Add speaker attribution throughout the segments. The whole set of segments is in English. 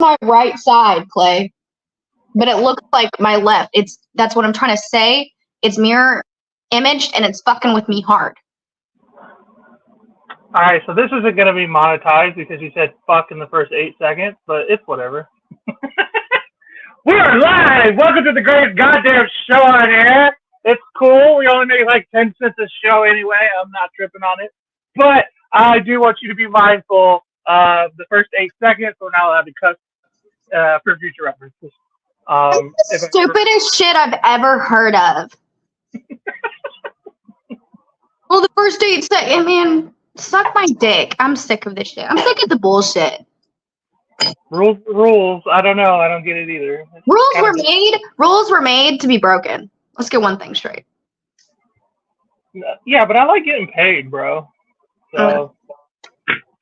Speaker 1: my right side, Clay, but it looks like my left. That's what I'm trying to say. It's mirror imaged, and it's fucking with me hard.
Speaker 2: All right, so this isn't gonna be monetized because you said "fuck" in the first 8 seconds, but it's whatever. We are live. Welcome to the greatest goddamn show on air. It's cool. We only make like 10 cents a show anyway. I'm not tripping on it, but I do want you to be mindful of the first 8 seconds. We're not allowed to cuss for future references.
Speaker 1: It's the stupidest shit I've ever heard of. Well, the first 8 seconds, man, suck my dick. I'm sick of this shit. I'm sick of the bullshit.
Speaker 2: Rules. I don't know. I don't get it either.
Speaker 1: Rules were made to be broken. Let's get one thing straight.
Speaker 2: Yeah, but I like getting paid, bro. So,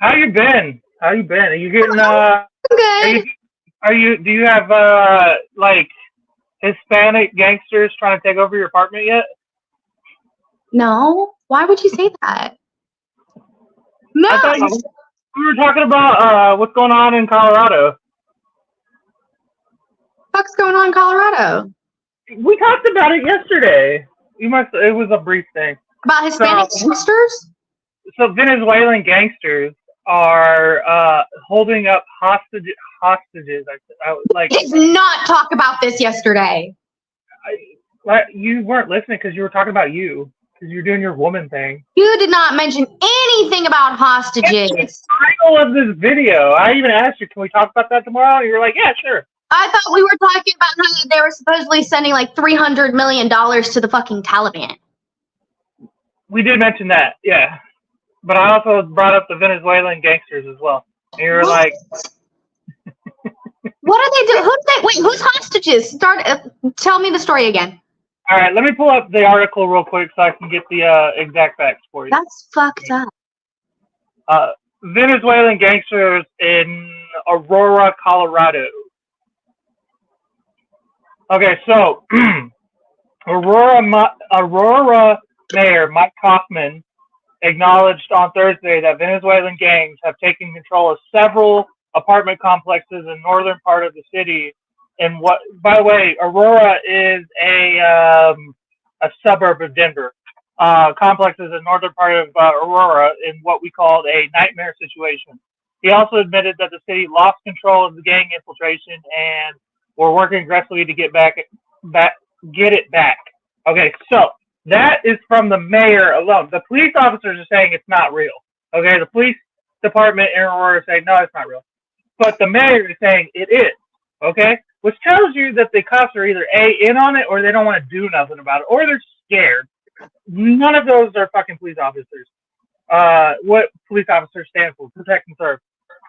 Speaker 2: how you been? Are you getting
Speaker 1: Good.
Speaker 2: Do you have like Hispanic gangsters trying to take over your apartment yet?
Speaker 1: No. Why would you say that? No.
Speaker 2: I thought we were talking about what's going on in Colorado.
Speaker 1: What's going on in Colorado?
Speaker 2: We talked about it yesterday. It was a brief thing.
Speaker 1: About Hispanic gangsters?
Speaker 2: So Venezuelan gangsters are holding up hostages.
Speaker 1: We did not talk about this yesterday.
Speaker 2: You weren't listening because you were talking about you. Because you're doing your woman thing.
Speaker 1: You did not mention anything about hostages.
Speaker 2: It's the title of this video. I even asked you, can we talk about that tomorrow? And you were like, yeah, sure.
Speaker 1: I thought we were talking about how they were supposedly sending like $300 million to the fucking Taliban.
Speaker 2: We did mention that, yeah. But I also brought up the Venezuelan gangsters as well. And you were like...
Speaker 1: What are they doing? Who's hostages? Tell me the story again.
Speaker 2: All right, let me pull up the article real quick so I can get the exact facts for you.
Speaker 1: That's fucked up.
Speaker 2: Venezuelan gangsters in Aurora, Colorado. Okay, so Aurora Mayor Mike Kaufman acknowledged on Thursday that Venezuelan gangs have taken control of several apartment complexes in northern part of the city. And what, by the way, Aurora is a suburb of Denver. Complexes in northern part of Aurora in what we called a nightmare situation. He also admitted that the city lost control of the gang infiltration and were working aggressively to get it back. Okay, so that is from the mayor alone. The police officers are saying it's not real. Okay, the police department in Aurora is saying no, it's not real. But the mayor is saying it is. Okay, which tells you that the cops are either in on it or they don't want to do nothing about it, or they're scared. None of those are fucking police officers. What police officers stand for: protect and serve.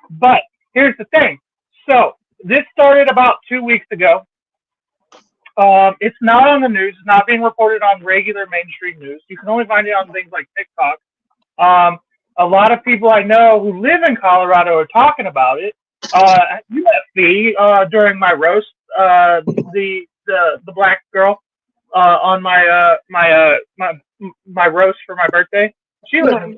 Speaker 2: But here's the thing. So this started about 2 weeks ago. It's not on the news. It's not being reported on regular mainstream news. You can only find it on things like TikTok. A lot of people I know who live in Colorado are talking about it. You met Fee during my roast, the black girl on my roast for my birthday. She lives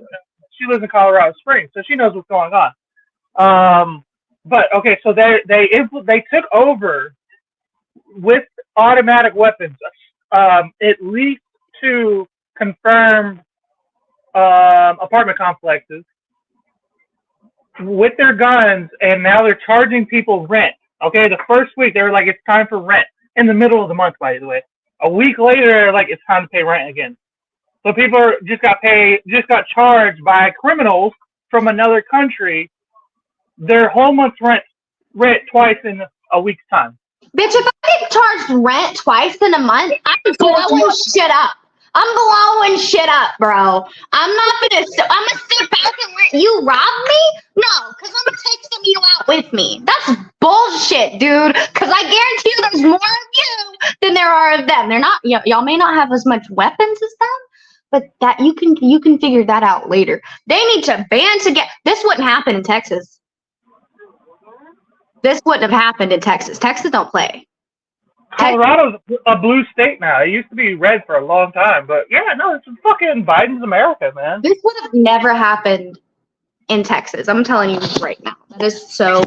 Speaker 2: in Colorado Springs, so she knows what's going on. But okay, so they took over with automatic weapons, at least 2 confirmed apartment complexes with their guns, and now they're charging people rent. Okay, the first week they were like, it's time for rent. In the middle of the month, by the way. A week later, they're like, it's time to pay rent again. So people just got charged by criminals from another country their whole month's rent twice in a week's time.
Speaker 1: Bitch, if I get charged rent twice in a month, I'm blowing shit up. I'm blowing shit up, bro. I'm gonna sit back and let you rob me? No, because I'm gonna take some of you out with me. That's bullshit, dude. Because I guarantee you there's more of you than there are of them. They're not, y'all may not have as much weapons as them, but that you can figure that out later. They need to band together. This wouldn't happen in Texas. This wouldn't have happened in Texas. Texas don't play.
Speaker 2: Colorado's a blue state now. It used to be red for a long time, but yeah, no, it's fucking Biden's America, man.
Speaker 1: This would have never happened in Texas. I'm telling you right now. That is so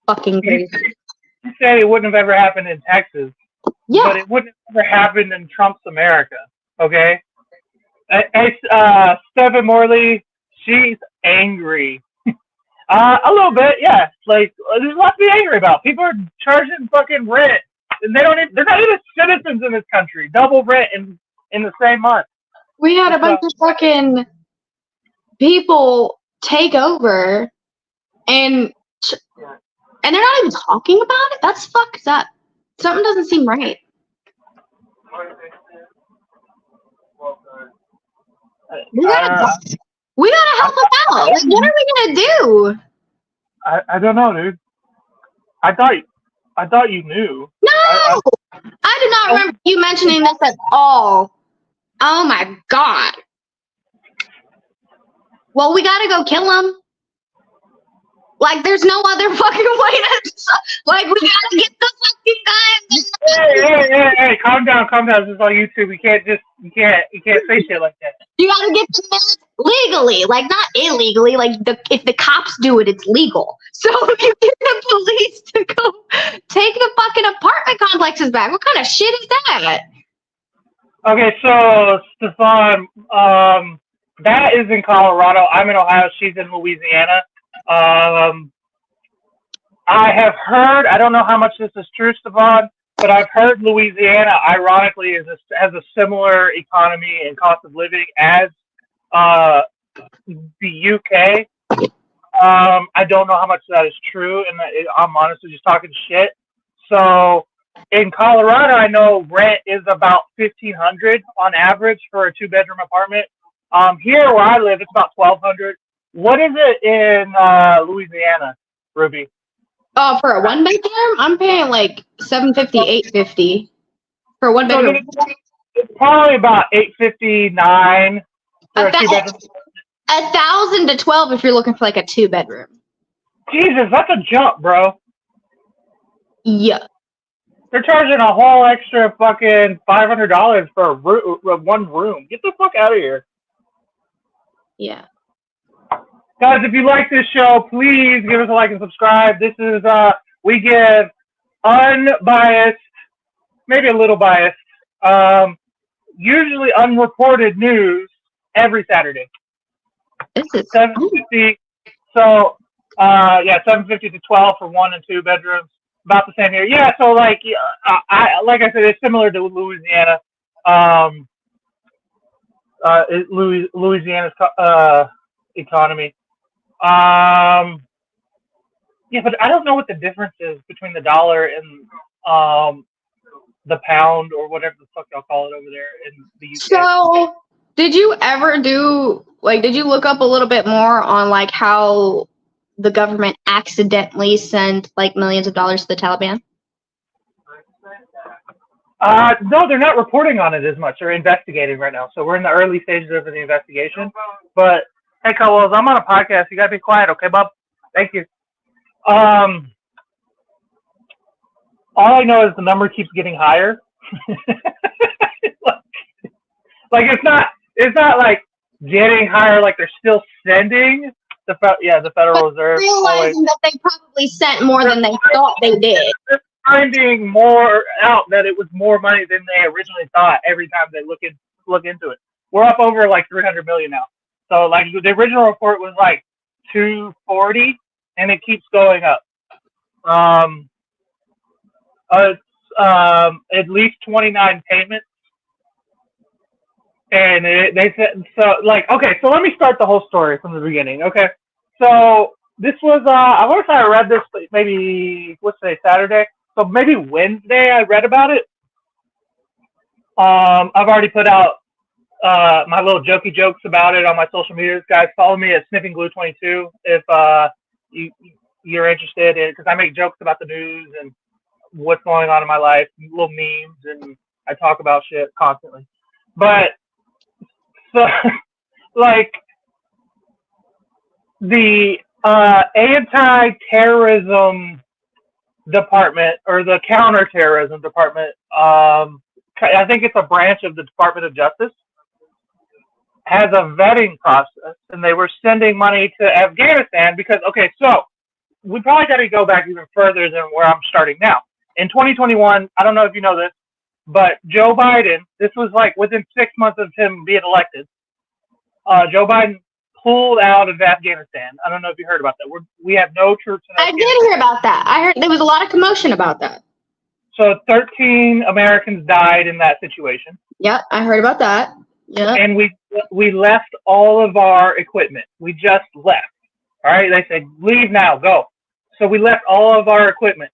Speaker 1: Fucking crazy.
Speaker 2: You say it wouldn't have ever happened in Texas,
Speaker 1: Yeah.
Speaker 2: but it wouldn't have ever happened in Trump's America. Okay. Hey, Stephen Morley, she's angry. A little bit, yeah. Like, there's lots to be angry about. People are charging fucking rent, and they're not even citizens in this country. Double rent in the same month.
Speaker 1: We had a bunch of fucking people take over, and they're not even talking about it. That's fucked up. Something doesn't seem right. We gotta help them out. Like, what are we gonna do?
Speaker 2: I don't know, dude. I thought you knew.
Speaker 1: No, I do not remember you mentioning this at all. Oh my god. Well, we gotta go kill him. Like, there's no other fucking way to. Like, we gotta get the fucking guy.
Speaker 2: Hey, calm down. This is on YouTube. You can't say shit like that.
Speaker 1: You gotta get the military legally, like not illegally. Like, if the cops do it, it's legal. So if you get the police to go take the fucking apartment complexes back, what kind of shit is that?
Speaker 2: Okay, so Stefan, that is in Colorado. I'm in Ohio. She's in Louisiana. I have heard, I don't know how much this is true, Stefan, but I've heard Louisiana, ironically, has a similar economy and cost of living as the UK. I don't know how much that is true, and I'm honestly just talking shit. So in Colorado, I know rent is about $1,500 on average for a 2-bedroom apartment. Here where I live, it's about $1,200. What is it in Louisiana, Ruby?
Speaker 1: Oh, for a 1-bedroom, I'm paying like $750, $850 for a 1-bedroom.
Speaker 2: So it's probably about $859 for a 2-bedroom.
Speaker 1: $1,000 to $1,200 if you're looking for like a 2-bedroom.
Speaker 2: Jesus, that's a jump, bro.
Speaker 1: Yeah.
Speaker 2: They're charging a whole extra fucking $500 for one room. Get the fuck out of here.
Speaker 1: Yeah.
Speaker 2: Guys, if you like this show, please give us a like and subscribe. This is, we give unbiased, maybe a little biased, usually unreported news every Saturday.
Speaker 1: This is
Speaker 2: 750. So, 750 to 12 for 1 and 2 bedrooms. About the same here. Yeah, so like I said, it's similar to Louisiana. Louisiana's economy. Yeah, but I don't know what the difference is between the dollar and the pound or whatever the fuck y'all call it over there in the UK.
Speaker 1: So, did you ever did you look up a little bit more on like how the government accidentally sent like millions of dollars to the Taliban?
Speaker 2: No, they're not reporting on it as much. They're investigating right now. So we're in the early stages of the investigation. But hey, Cowells, I'm on a podcast. You gotta be quiet, okay, Bob? Thank you. All I know is the number keeps getting higher. like it's not like getting higher. Like they're still sending. The Federal Reserve.
Speaker 1: Realizing that they probably sent more than they thought they did.
Speaker 2: They're finding more out that it was more money than they originally thought every time they look into it. We're up over like 300 million now. So like the original report was like 240, and it keeps going up. It's at least 29 payments. And they said, so like, okay, so let me start the whole story from the beginning. Okay. So this was, I want to say I read this maybe, what's today, Saturday? So maybe Wednesday I read about it. I've already put out my little jokey jokes about it on my social media. Guys, follow me at SniffingGlue22 if you're interested in, because I make jokes about the news and what's going on in my life, little memes, and I talk about shit constantly. But so, like, the anti-terrorism department, or the counterterrorism department, I think it's a branch of the Department of Justice, has a vetting process, and they were sending money to Afghanistan because, okay, so we probably got to go back even further than where I'm starting now. In 2021, I don't know if you know this, but Joe Biden, this was like within 6 months of him being elected, Joe Biden pulled out of Afghanistan. I don't know if you heard about that. We have no troops in Afghanistan.
Speaker 1: I did hear about that. I heard there was a lot of commotion about that.
Speaker 2: So 13 Americans died in that situation.
Speaker 1: Yep, I heard about that. Yeah.
Speaker 2: And we left all of our equipment. We just left. All right. They said, leave now, go. So we left all of our equipment.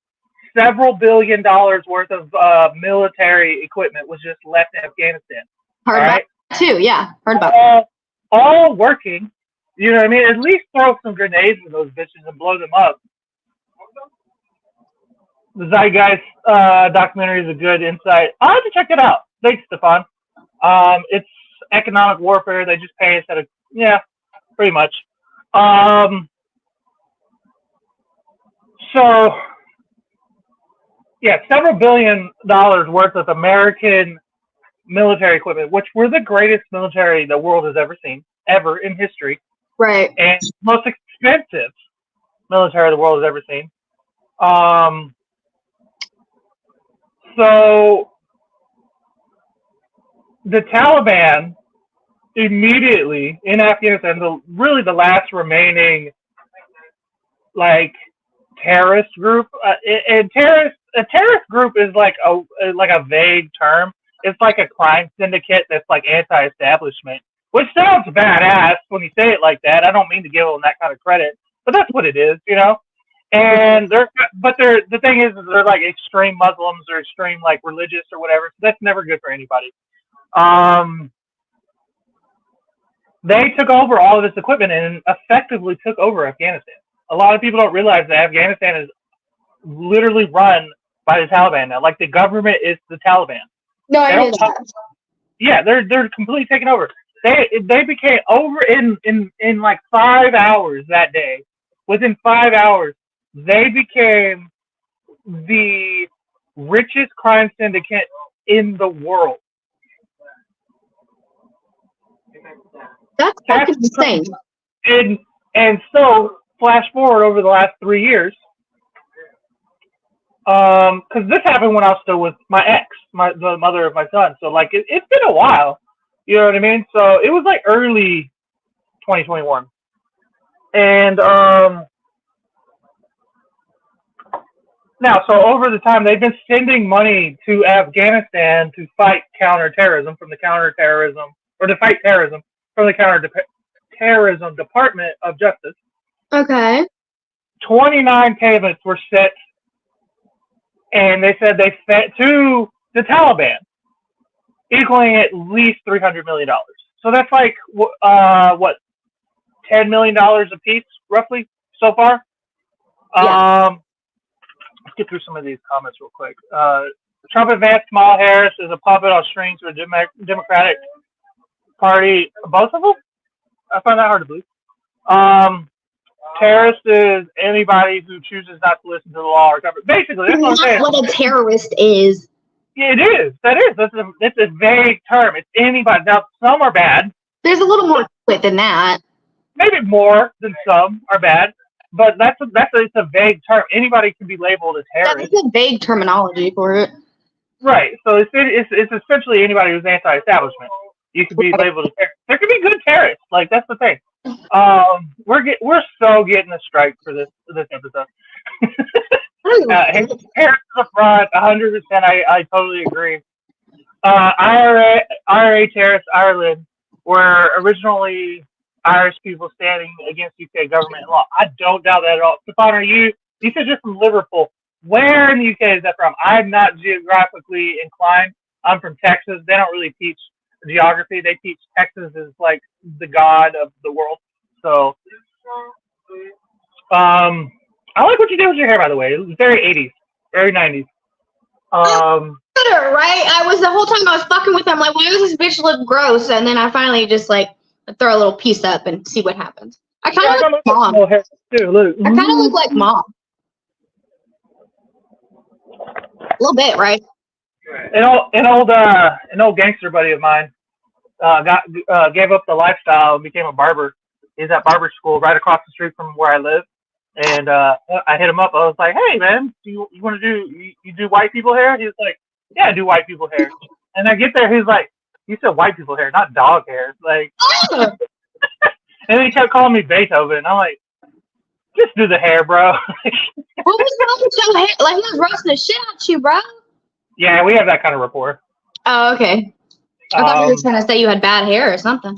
Speaker 2: Several $1 billion worth of military equipment was just left in Afghanistan.
Speaker 1: Heard about
Speaker 2: right?
Speaker 1: that too. Yeah, heard about that.
Speaker 2: All working. You know what I mean? At least throw some grenades in those bitches and blow them up. The Zeitgeist documentary is a good insight. I'll have to check it out. Thanks, Stefan. It's economic warfare. They just pay us at pretty much. So, several $1 billion worth of American military equipment, which we're the greatest military the world has ever seen, ever in history.
Speaker 1: Right.
Speaker 2: And most expensive military the world has ever seen. So the Taliban immediately in Afghanistan, the last remaining terrorist group, a terrorist group is like a vague term. It's like a crime syndicate that's like anti-establishment, which sounds badass when you say it like that. I don't mean to give them that kind of credit, but that's what it is, you know. And the thing is they're like extreme Muslims or extreme like religious or whatever. So that's never good for anybody. They took over all of this equipment and effectively took over Afghanistan. A lot of people don't realize that Afghanistan is literally run by the Taliban now. Like the government is the Taliban.
Speaker 1: No, I knew that.
Speaker 2: Yeah, they're completely taken over. They became over in like 5 hours that day. Within 5 hours, they became the richest crime syndicate in the world.
Speaker 1: That's fucking insane.
Speaker 2: And so, flash forward over the last 3 years, because this happened when I was still with my ex, the mother of my son. So, like, it's been a while. You know what I mean? So, it was like early 2021. And now, so over the time, they've been sending money to Afghanistan to fight counterterrorism from the counterterrorism, or to fight terrorism from the counterterrorism Department of Justice.
Speaker 1: Okay.
Speaker 2: 29 payments were sent, and they said they sent to the Taliban, equaling at least $300 million. So that's like, what, $10 million a piece, roughly, so far?
Speaker 1: Yeah.
Speaker 2: Let's get through some of these comments real quick. Trump advanced Kamala Harris as a puppet on strings for the Democratic Party. Both of them? I find that hard to believe. Terrorist is anybody who chooses not to listen to the law or government. Basically, that's what I'm saying.
Speaker 1: What a terrorist is.
Speaker 2: Yeah, it is. That's a vague term. It's anybody. Now, some are bad.
Speaker 1: There's a little more to it than that.
Speaker 2: Maybe more than some are bad. But it's a vague term. Anybody can be labeled a terrorist.
Speaker 1: That's a vague terminology for it. Right.
Speaker 2: So it's essentially anybody who's anti-establishment. You could be labeled a terrorist. There could be good terrorists. Like, that's the thing. We're so getting a strike for this episode. Harris is up front, 100%. I totally agree. IRA tariffs, Ireland, were originally Irish people standing against UK government law. I don't doubt that at all. Stefan, you said you're from Liverpool. Where in the UK is that from? I'm not geographically inclined. I'm from Texas. They don't really teach geography. They teach Texas as like the god of the world. So, I like what you did with your hair, by the way. It was very 80s, very 90s.
Speaker 1: Right? The whole time I was fucking with them, like, why does this bitch look gross? And then I finally just like throw a little piece up and see what happens. I kind of look like mom.
Speaker 2: Too, look.
Speaker 1: I kind of look like mom. A little bit, right?
Speaker 2: An old gangster buddy of mine gave up the lifestyle and became a barber. He's at barber school right across the street from where I live, And I hit him up. I was like, "Hey, man, you want to do you do white people hair?" He was like, "Yeah, I do white people hair." And I get there, he's like, "You said white people hair, not dog hair." Like,
Speaker 1: Oh,
Speaker 2: and then he kept calling me Beethoven. I'm like, "Just do the hair, bro."
Speaker 1: what was wrong with your hair? Like, he was roasting the shit out you, bro.
Speaker 2: Yeah, we have that kind of rapport.
Speaker 1: Oh, okay. I thought you were trying to say you had bad hair or something.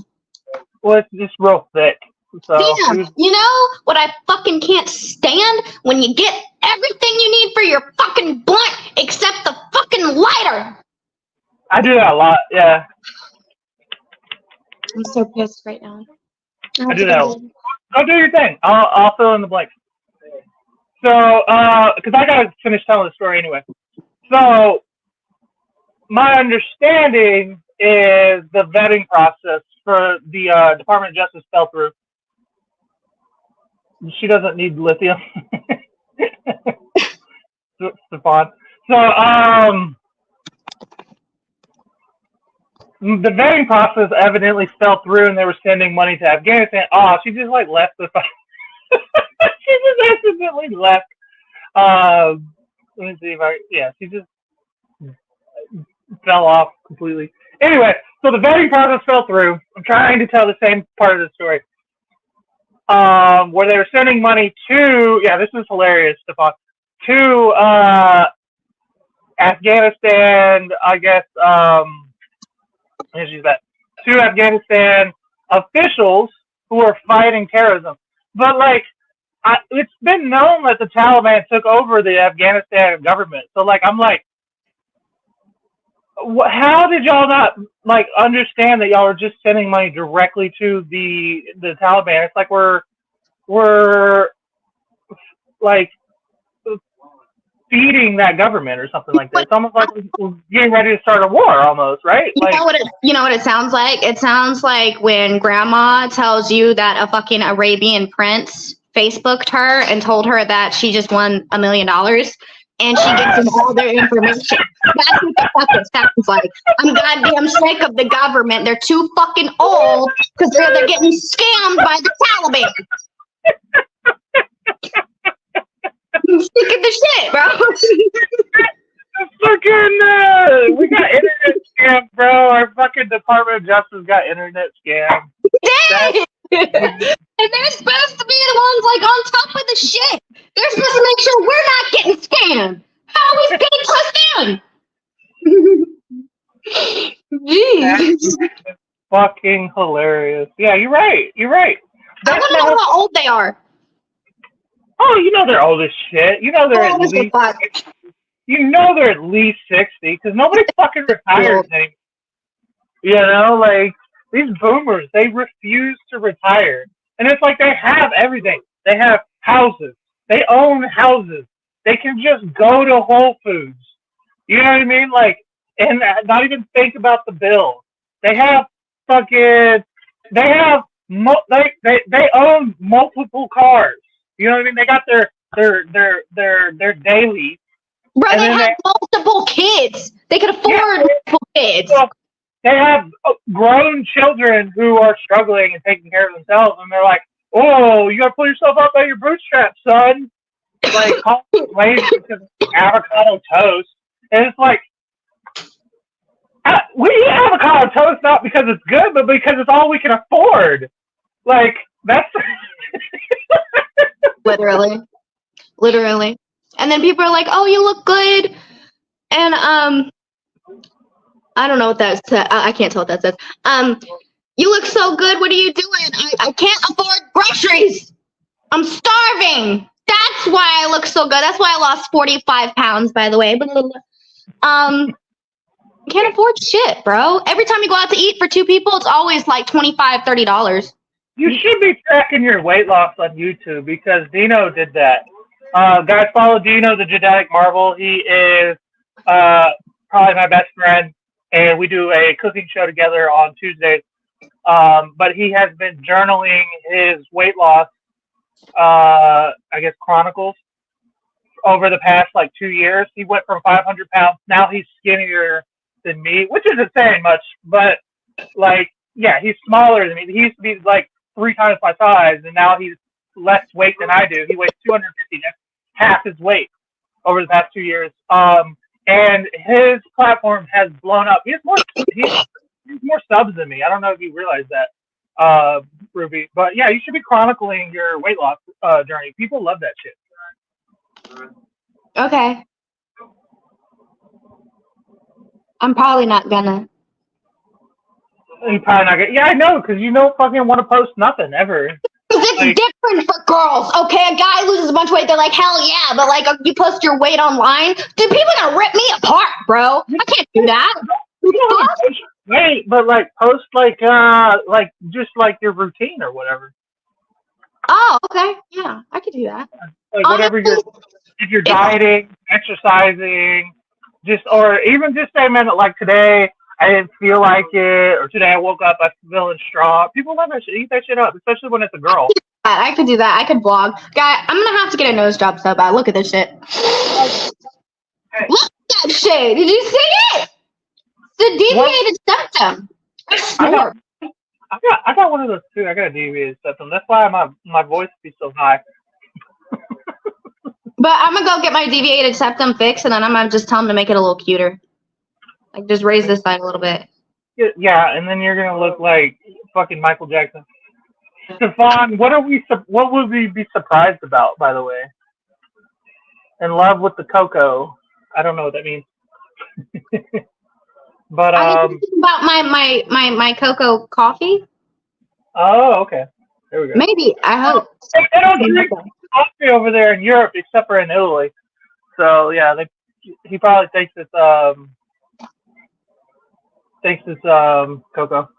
Speaker 2: Well, it's just real thick. So
Speaker 1: Damn, you know what I fucking can't stand? When you get everything you need for your fucking blunt except the fucking lighter.
Speaker 2: I do that a lot. Yeah,
Speaker 1: I'm so pissed right now.
Speaker 2: I do that. Go do your thing. I'll fill in the blanks. So, because I gotta finish telling the story anyway. So, my understanding is the vetting process for the Department of Justice fell through. She doesn't need lithium. Stefan. So, the vetting process evidently fell through, and they were sending money to Afghanistan. Oh, she just like left the. She just accidentally left. Let me see if she just fell off completely. Anyway, so the vetting process fell through. I'm trying to tell the same part of the story. Where they were sending money to, this is hilarious, Stefan, to Afghanistan, I guess, to Afghanistan officials who are fighting terrorism. But, like, it's been known that the Taliban took over the Afghanistan government. So, like, I'm like, how did y'all not, like, understand that y'all are just sending money directly to the Taliban? It's like we're like feeding that government or something like that. It's almost like we're getting ready to start a war almost, right? Like,
Speaker 1: you know what it sounds like? It sounds like when grandma tells you that a fucking Arabian prince Facebooked her and told her that she just won $1 million. And she gives them all their information. That's what the fuck it sounds like. I'm goddamn sick of the government. They're too fucking old because they're getting scammed by the Taliban. I'm sick of the shit, bro.
Speaker 2: Fucking, we got internet scammed, bro. Our fucking Department of Justice got internet scammed.
Speaker 1: Dang! And they're supposed to be the ones like on top of the shit. They're supposed to make sure we're not getting scammed. How are we gonna trust them? Jeez.
Speaker 2: Fucking hilarious. Yeah, you're right.
Speaker 1: I want to know how old they are.
Speaker 2: Oh, you know they're old as shit. You know they're at least. You know they're at least 60 because nobody fucking retires anymore. You know, like these boomers, they refuse to retire, and it's like they have everything. They have houses. They own houses. They can just go to Whole Foods. You know what I mean? Like, and not even think about the bill. They have fucking. They have. They own multiple cars. You know what I mean? They got their daily.
Speaker 1: Bro, they have multiple kids. They can afford multiple kids.
Speaker 2: Well, they have grown children who are struggling and taking care of themselves, and they're like, "Oh, you gotta pull yourself up by your bootstraps, son." Like, call it lazy because it's avocado toast, and it's like, we eat avocado toast not because it's good, but because it's all we can afford. Like, that's
Speaker 1: literally. And then people are like, "Oh, you look good," and I don't know what that says. I can't tell what that says. You look so good. What are you doing? I can't afford groceries. I'm starving. That's why I look so good. That's why I lost 45 pounds, by the way. Can't afford shit, bro. Every time you go out to eat for two people, it's always like $25, $30.
Speaker 2: You should be tracking your weight loss on YouTube because Dino did that. Guys, follow Dino, the Genetic Marvel. He is probably my best friend, and we do a cooking show together on Tuesdays. But he has been journaling his weight loss, chronicles over the past, 2 years. He went from 500 pounds. Now he's skinnier than me, which isn't saying much, but, he's smaller than me. He used to be, 3 times my size, and now he's less weight than I do. He weighs 250. That's half his weight over the past 2 years. And his platform has blown up. He has more subs than me. I don't know if you realize that, Ruby. But yeah, you should be chronicling your weight loss journey. People love that shit.
Speaker 1: Okay. I'm probably not gonna.
Speaker 2: You probably not get. Yeah, I know, because you don't fucking want to post nothing ever.
Speaker 1: It's like, different for girls. Okay, a guy loses a bunch of weight, they're like, hell yeah, but like you post your weight online, dude, people gonna rip me apart, bro. I can't do that.
Speaker 2: Wait, but like post like just like your routine or whatever.
Speaker 1: Oh, okay, yeah, I could do that.
Speaker 2: Like whatever if you're dieting, exercising, or even just say, man, like today I didn't feel like it, or today I woke up, I'm feeling strong. People love that shit. Eat that shit up, especially when it's a girl.
Speaker 1: I could do that. I could vlog. Guy, I'm gonna have to get a nose job so bad. Look at this shit. Hey. Look at that shit. Did you see it? It's the deviated septum.
Speaker 2: I got one of those too. I got a deviated septum. That's why my voice be so high.
Speaker 1: But I'm gonna go get my deviated septum fixed, and then I'm gonna just tell him to make it a little cuter. Like, just raise this side a little bit.
Speaker 2: Yeah, and then you're gonna look like fucking Michael Jackson. Stefan, what would we be surprised about, by the way? In love with the cocoa. I don't know what that means. But
Speaker 1: I think about my cocoa coffee.
Speaker 2: Oh, okay. There we go.
Speaker 1: Maybe. I hope.
Speaker 2: They don't drink coffee over there in Europe except for in Italy. So yeah, he probably thinks it's cocoa.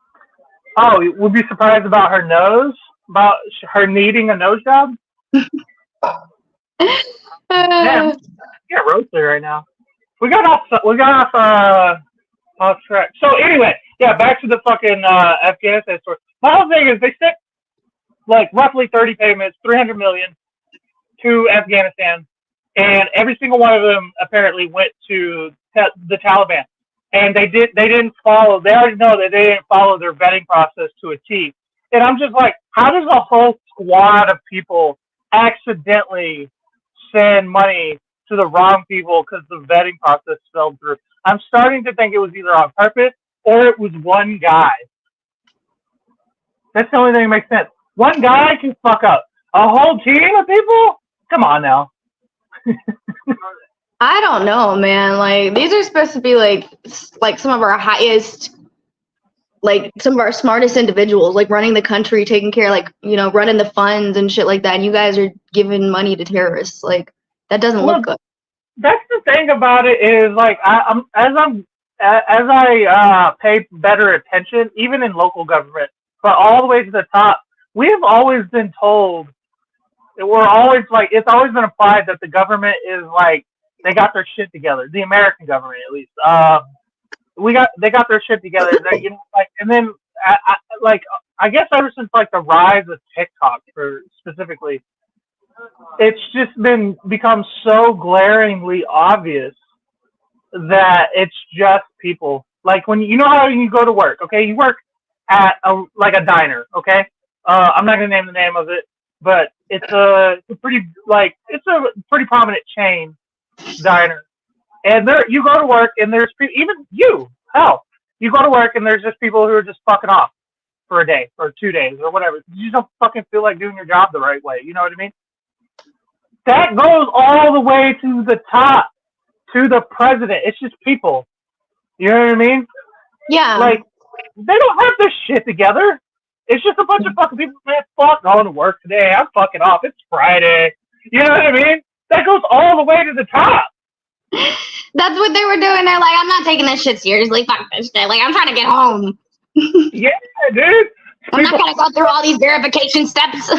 Speaker 2: Oh, you would be surprised about her nose? About her needing a nose job? Damn, you're roasted right now. We got off track. So anyway, yeah, back to the fucking Afghanistan story. My whole thing is they sent like roughly 30 payments, 300 million to Afghanistan, and every single one of them apparently went to the Taliban. And they didn't follow. They already know that they didn't follow their vetting process to a T. And I'm just like, how does a whole squad of people accidentally send money to the wrong people because the vetting process fell through? I'm starting to think it was either on purpose or it was one guy. That's the only thing that makes sense. One guy can fuck up. A whole team of people? Come on now.
Speaker 1: I don't know, man. Like, these are supposed to be like some of our highest, like some of our smartest individuals, like running the country, taking care, like, you know, running the funds and shit like that. And you guys are giving money to terrorists. Like, that doesn't look good.
Speaker 2: That's the thing about it is, like, as I pay better attention, even in local government, but all the way to the top, we have always been told, we're always like, it's always been implied that the government is like, they got their shit together. The American government, at least. They got their shit together. You know, like, and then I guess ever since like the rise of TikTok, specifically, it's just become so glaringly obvious that it's just people. Like, when you know how you go to work, okay? You work at a diner, okay? I'm not gonna name the name of it, but it's a pretty prominent chain diner, and you go to work and there's people, even you go to work and there's just people who are just fucking off for a day or 2 days or whatever. You just don't fucking feel like doing your job the right way. You know what I mean? That goes all the way to the top, to the president. It's just people. You know what I mean?
Speaker 1: Yeah.
Speaker 2: Like, they don't have their shit together. It's just a bunch of fucking people, man, fuck going to work today. I'm fucking off. It's Friday. You know what I mean? That goes all the way to the top.
Speaker 1: That's what they were doing. They're like, I'm not taking this shit seriously. Fuck this shit. Like, I'm trying to get home.
Speaker 2: Yeah, dude.
Speaker 1: I'm not going to go through all these verification steps.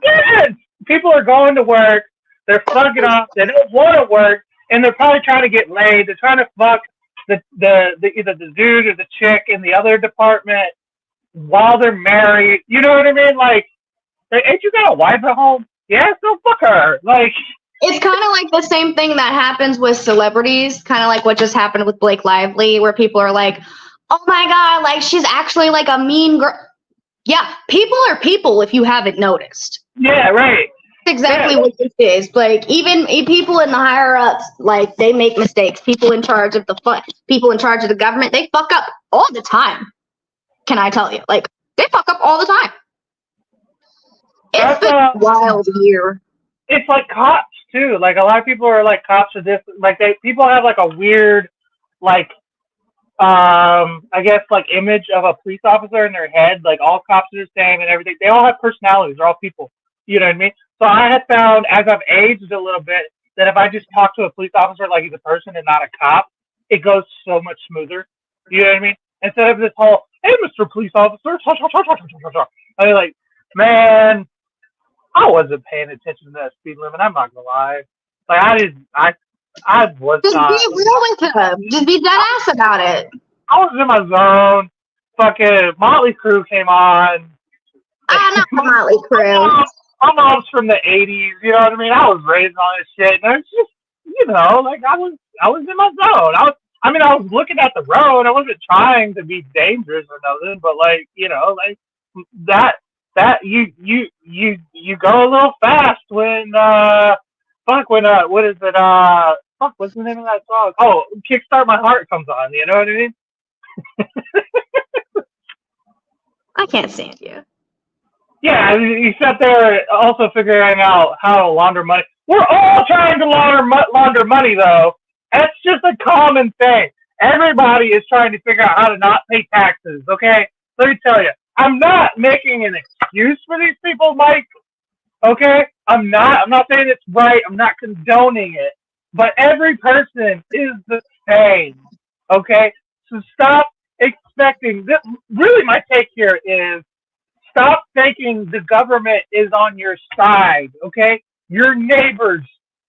Speaker 2: Yes. People are going to work. They're fucking off. They don't want to work. And they're probably trying to get laid. They're trying to fuck either the dude or the chick in the other department while they're married. You know what I mean? Like, ain't you got a wife at home? Yeah, so fuck her. Like,
Speaker 1: it's kind of like the same thing that happens with celebrities, kind of like what just happened with Blake Lively, where people are like, oh my God, like, she's actually like a mean girl. Yeah, people are people if you haven't noticed.
Speaker 2: Yeah, right.
Speaker 1: That's exactly what this is. Like, even people in the higher ups, like, they make mistakes. People in charge of people in charge of the government, they fuck up all the time. Can I tell you? Like, they fuck up all the time. It's been a wild year.
Speaker 2: It's like cops too. Like, a lot of people are like, cops are this. Like, people have like a weird, like, I guess, like, image of a police officer in their head. Like, all cops are the same and everything. They all have personalities. They're all people. You know what I mean? So I have found, as I've aged a little bit, that if I just talk to a police officer like he's a person and not a cop, it goes so much smoother. You know what I mean? Instead of this whole, hey, Mr. Police Officer, I mean, like, man, I wasn't paying attention to that speed limit. I'm not gonna lie. Like, I was
Speaker 1: Just
Speaker 2: not.
Speaker 1: be real with him. Just be dead ass about it.
Speaker 2: I was in my zone. Fucking Motley Crue came on.
Speaker 1: I know Motley Crue.
Speaker 2: My mom's from the '80s. You know what I mean? I was raised on this shit, and it's just, you know, like, I was in my zone. I was looking at the road. I wasn't trying to be dangerous or nothing, but, like, you know, like, that you go a little fast when what is it, what's the name of that song? Oh, Kickstart My Heart comes on, you know what I mean?
Speaker 1: I can't stand you.
Speaker 2: Yeah, you sat there also figuring out how to launder money. We're all trying to launder money, though. That's just a common thing. Everybody is trying to figure out how to not pay taxes, okay? Let me tell you, I'm not making an excuse for these people, Mike, okay? I'm not saying it's right. I'm not condoning it. But every person is the same, okay? So stop expecting this. Really, my take here is, stop thinking the government is on your side, okay? Your neighbors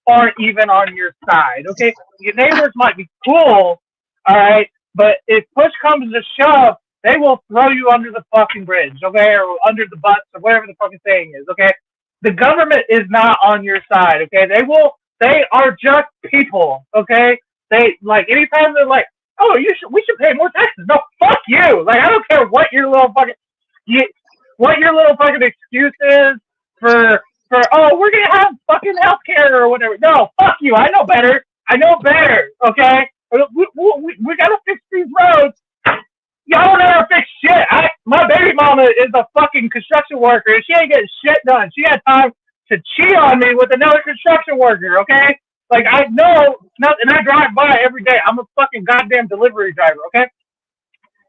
Speaker 2: aren't even on your side, okay? Your neighbors might be cool, all right? But if push comes to shove, they will throw you under the fucking bridge, okay? Or under the bus, or whatever the fucking saying is, okay? The government is not on your side, okay? They are just people, okay? They, like, anytime they're like, oh, we should pay more taxes. No, fuck you. Like, I don't care what your little fucking excuse is for oh, we're gonna have fucking healthcare or whatever. No, fuck you. I know better. Okay, we gotta fix these roads. Y'all never fix shit. My baby mama is a fucking construction worker, and she ain't getting shit done. She had time to cheat on me with another construction worker, okay? Like, I know nothing. I drive by every day. I'm a fucking goddamn delivery driver, okay?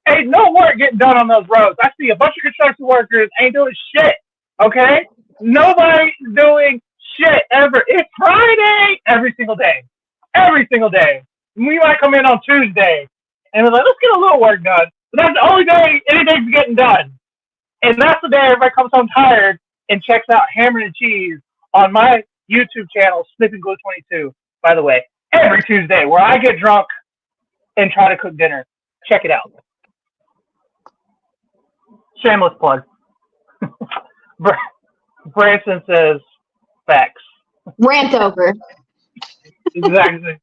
Speaker 2: Ain't no work getting done on those roads. I see a bunch of construction workers ain't doing shit, okay? Nobody's doing shit ever. It's Friday every single day. Every single day. We might come in on Tuesday and we're like, let's get a little work done. But that's the only day anything's getting done. And that's the day everybody comes home tired and checks out Hammer and Cheese on my YouTube channel, Snipping Glue 22, by the way, every Tuesday, where I get drunk and try to cook dinner. Check it out. Shameless plug. Branson says facts.
Speaker 1: Rant over.
Speaker 2: Exactly.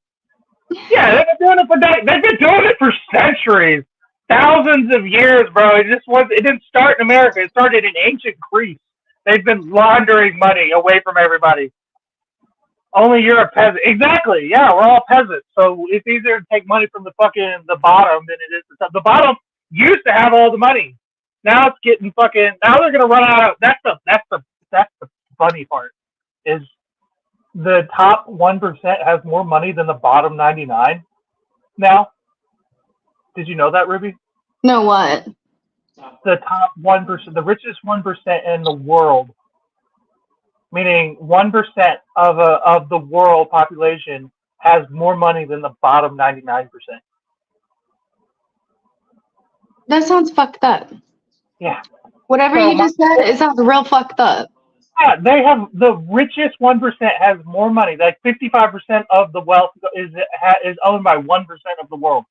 Speaker 2: Yeah, they've been doing it for centuries, thousands of years, bro. It didn't start in America. It started in ancient Greece. They've been laundering money away from everybody. Only you're a peasant. Exactly. Yeah, we're all peasants. So it's easier to take money from the bottom than it is the top. The bottom used to have all the money. Now it's getting now they're gonna run out of. That's the funny part, is the top 1% has more money than the bottom 99 now. Did you know that, Ruby?
Speaker 1: No, what?
Speaker 2: The top 1%, the richest 1% in the world, meaning 1% of the world population has more money than the bottom 99%.
Speaker 1: That sounds fucked up.
Speaker 2: Yeah.
Speaker 1: Whatever you just said, it sounds real fucked up.
Speaker 2: Yeah, they have the richest 1% has more money. Like 55% of the wealth is owned by 1% of the world.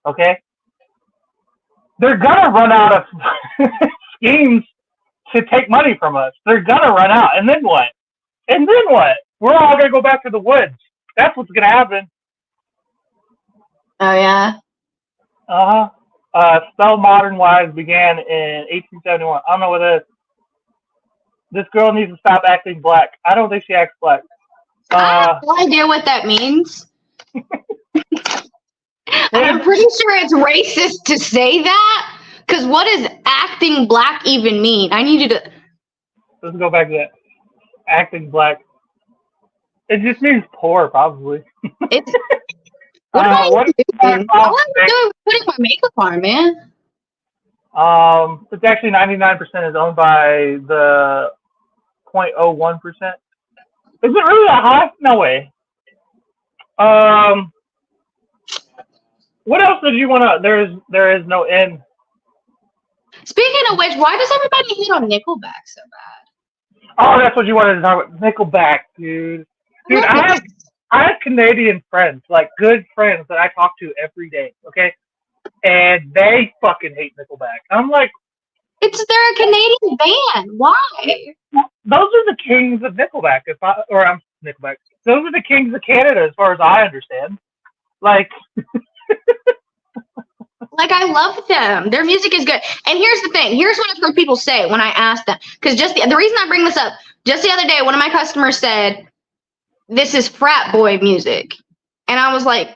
Speaker 2: Okay, they're gonna run out of schemes to take money from us. They're gonna run out, and then what? We're all gonna go back to the woods. That's what's gonna happen.
Speaker 1: Oh yeah.
Speaker 2: Spell Modern Wives began in 1871. I don't know what it is. This girl needs to stop acting black. I don't think she acts black.
Speaker 1: I have no idea what that means. I'm pretty sure it's racist to say that. Because what does acting black even mean? I need you to...
Speaker 2: Let's go back to that. Acting black. It just means poor, probably.
Speaker 1: It's... What am I doing? All I'm doing is putting my makeup on, man.
Speaker 2: It's actually 99% is owned by the 0.01%. Is it really that high? No way. What else did you want to? There is no end.
Speaker 1: Speaking of which, why does everybody hate on Nickelback so bad?
Speaker 2: Oh, that's what you wanted to talk about. Nickelback, dude. Dude, I have Canadian friends, like good friends that I talk to every day, okay? And they fucking hate Nickelback. I'm like,
Speaker 1: they're a Canadian band. Why?
Speaker 2: Those are the kings of Nickelback. I'm Nickelback. Those are the kings of Canada, as far as I understand. Like,
Speaker 1: like I love them. Their music is good. And here's the thing. Here's what I've heard people say when I ask them. Because just the reason I bring this up, just the other day, one of my customers said, "This is frat boy music," and I was like,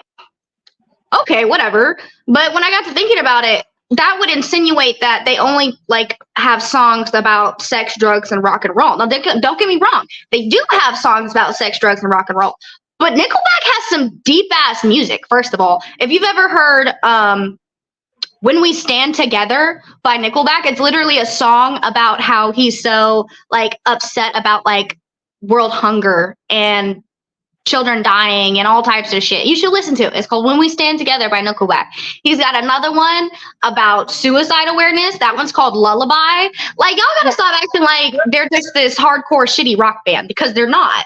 Speaker 1: okay, whatever. But when I got to thinking about it, that would insinuate that they only like have songs about sex, drugs, and rock and roll. Now, don't get me wrong; they do have songs about sex, drugs, and rock and roll. But Nickelback has some deep ass music. First of all, if you've ever heard "When We Stand Together" by Nickelback, it's literally a song about how he's so like upset about like world hunger and children dying and all types of shit. You should listen to it. It's called "When We Stand Together" by Nickelback. He's got another one about suicide awareness. That one's called "Lullaby." Like, y'all gotta stop acting like they're just this hardcore shitty rock band, because they're not.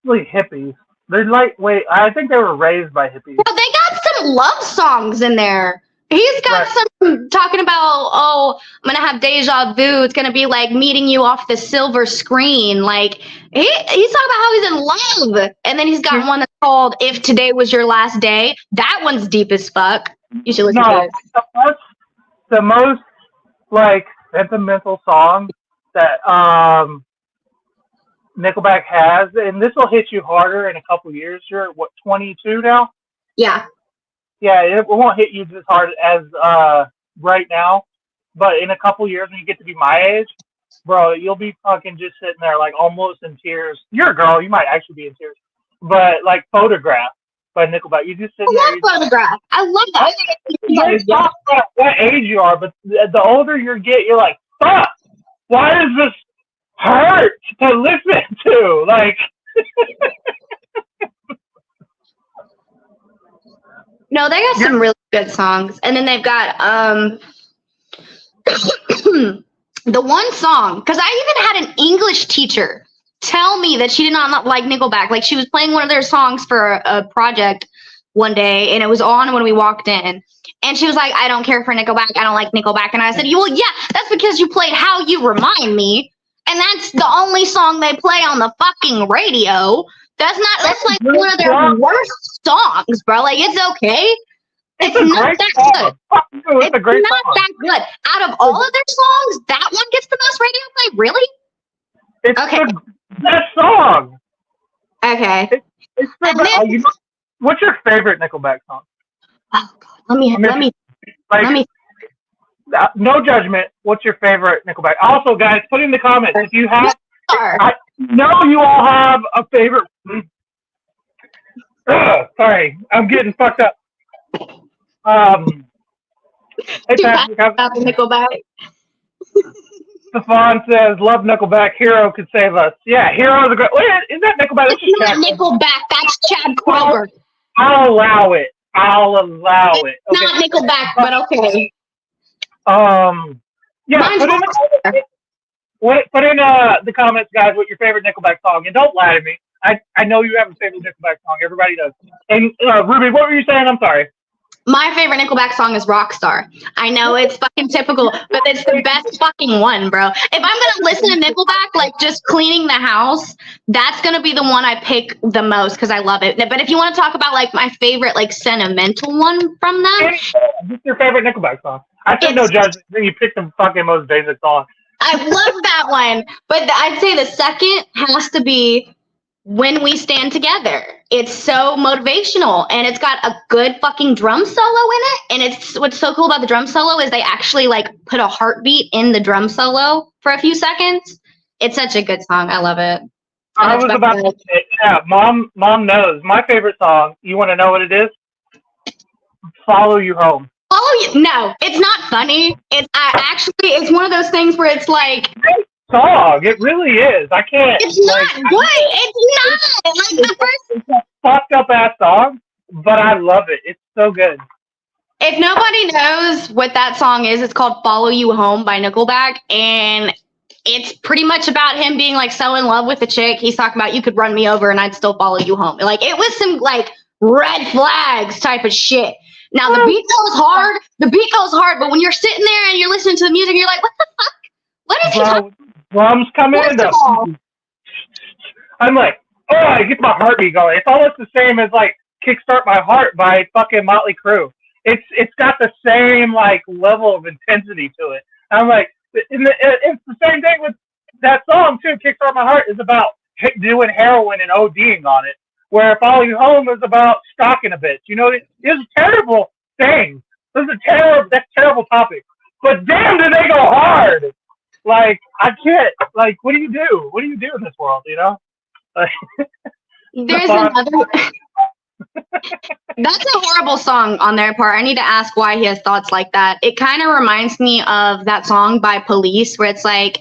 Speaker 2: Like hippies. They're lightweight. I think they were raised by hippies.
Speaker 1: Well, they got some love songs in there. He's got some talking about, oh, I'm gonna have deja vu. It's gonna be like meeting you off the silver screen. Like he's talking about how he's in love. And then he's got one that's called "If Today Was Your Last Day." That one's deep as fuck. You should listen to it.
Speaker 2: The most like sentimental song that Nickelback has, and this will hit you harder in a couple years. You're what, 22 now?
Speaker 1: Yeah.
Speaker 2: Yeah, it won't hit you as hard as right now, but in a couple years when you get to be my age, bro, you'll be fucking just sitting there like almost in tears. You're a girl, you might actually be in tears, but like "Photograph" by Nickelback, you just sit there.
Speaker 1: I love "Photograph." I love that.
Speaker 2: It's not what age you are, but the older you get, you're like, fuck, why does this hurt to listen to? Like.
Speaker 1: No, they got some really good songs. And then they've got the one song, because I even had an English teacher tell me that she did not like Nickelback. Like, she was playing one of their songs for a project one day, and it was on when we walked in. And she was like, "I don't care for Nickelback. I don't like Nickelback." And I said, "Well, yeah, that's because you played How You Remind Me. And that's the only song they play on the fucking radio. That's like one of their worst songs, bro. Like, it's okay. It's not that good. It's not that good. Out of all of their songs, that one gets the most radio play? Really?
Speaker 2: It's okay. The best song.
Speaker 1: Okay.
Speaker 2: What's your favorite Nickelback song?
Speaker 1: Oh God. Let me.
Speaker 2: No judgment. What's your favorite Nickelback? Also, guys, put in the comments if you have. I know you all have a favorite. Sorry, I'm getting fucked up. Hey, Patrick,
Speaker 1: Nickelback.
Speaker 2: Stefan says, "Love Nickelback. Hero could save us." Yeah, Hero's a great. Wait, is that Nickelback?
Speaker 1: It's not Nickelback. That's Chad Kroeger.
Speaker 2: I'll allow it. Okay.
Speaker 1: Not Nickelback, but okay.
Speaker 2: Yeah. Put in the comments, guys, what your favorite Nickelback song, and don't lie to me. I know you have a favorite Nickelback song. Everybody does. And Ruby, what were you saying? I'm sorry.
Speaker 1: My favorite Nickelback song is "Rockstar." I know it's fucking typical, but it's the best fucking one, bro. If I'm gonna listen to Nickelback, like just cleaning the house, that's gonna be the one I pick the most because I love it. But if you want to talk about like my favorite, like sentimental one from them,
Speaker 2: what's your favorite Nickelback song? I took no judgment. Then you picked the fucking most basic song.
Speaker 1: I love that one. But I'd say the second has to be When We Stand Together. It's so motivational, and it's got a good fucking drum solo in it. And it's what's so cool about the drum solo is they actually like put a heartbeat in the drum solo for a few seconds. It's such a good song. I love it.
Speaker 2: I was about to say, yeah, Mom knows. My favorite song, you want to know what it is? Follow You Home.
Speaker 1: Follow You? No, it's not funny. It's one of those things where it's like,
Speaker 2: great song. It really is. I can't.
Speaker 1: It's not good. It's not. Like the first.
Speaker 2: It's a fucked up ass song, but I love it. It's so good.
Speaker 1: If nobody knows what that song is, it's called Follow You Home by Nickelback, and it's pretty much about him being like so in love with a chick. He's talking about, you could run me over and I'd still follow you home. Like it was some like red flags type of shit. Now the beat goes hard, but when you're sitting there and you're listening to the music, you're like, what the fuck? What is he talking about?
Speaker 2: Drums come in. I'm like, oh, it gets my heartbeat going. It's almost the same as like Kickstart My Heart by fucking Motley Crue. It's got the same like level of intensity to it. I'm like, it's the same thing with that song too. Kickstart My Heart is about doing heroin and ODing on it, where Follow You Home is about stalking a bitch. You know, it's a terrible thing. That's terrible topic. But damn, do they go hard? Like, I can't. Like, what do you do? What do you do in this world? You know. Like,
Speaker 1: there's another. That's a horrible song on their part. I need to ask why he has thoughts like that. It kind of reminds me of that song by Police where it's like,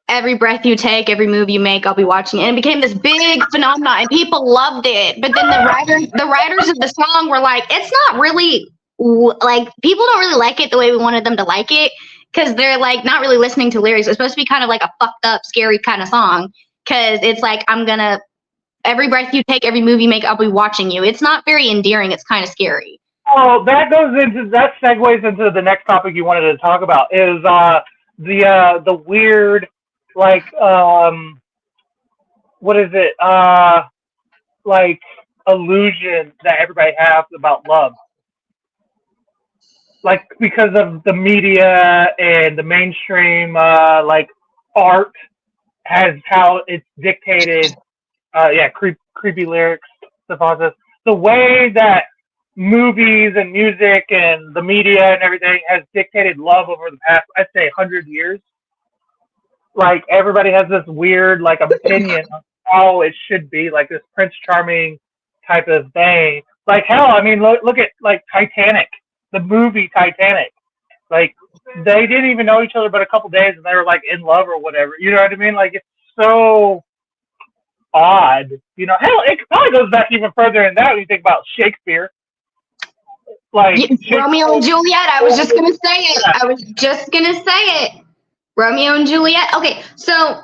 Speaker 1: every breath you take, every move you make, I'll be watching it. And it became this big phenomenon and people loved it. But then the writers of the song were like, it's not really like, people don't really like it the way we wanted them to like it, because they're like not really listening to lyrics. It's supposed to be kind of like a fucked up, scary kind of song, because it's like, every breath you take, every move you make, I'll be watching you. It's not very endearing. It's kind of scary.
Speaker 2: Oh, that segues into the next topic you wanted to talk about, is the weird, like, what is it? Like, illusion that everybody has about love. Like, because of the media and the mainstream, like, art has how it's dictated. Creepy lyrics, stuff like this. The way that movies and music and the media and everything has dictated love over the past, I'd say, 100 years. Like, everybody has this weird, like, opinion on how it should be, like this Prince Charming type of thing. Like, hell, I mean, look at, like, Titanic, the movie Titanic. Like, they didn't even know each other but a couple days and they were, like, in love or whatever. You know what I mean? Like, it's so odd. You know, hell, it probably goes back even further than that when you think about Shakespeare. Like,
Speaker 1: Romeo and Juliet. I was just gonna say it. Romeo and Juliet. Okay, so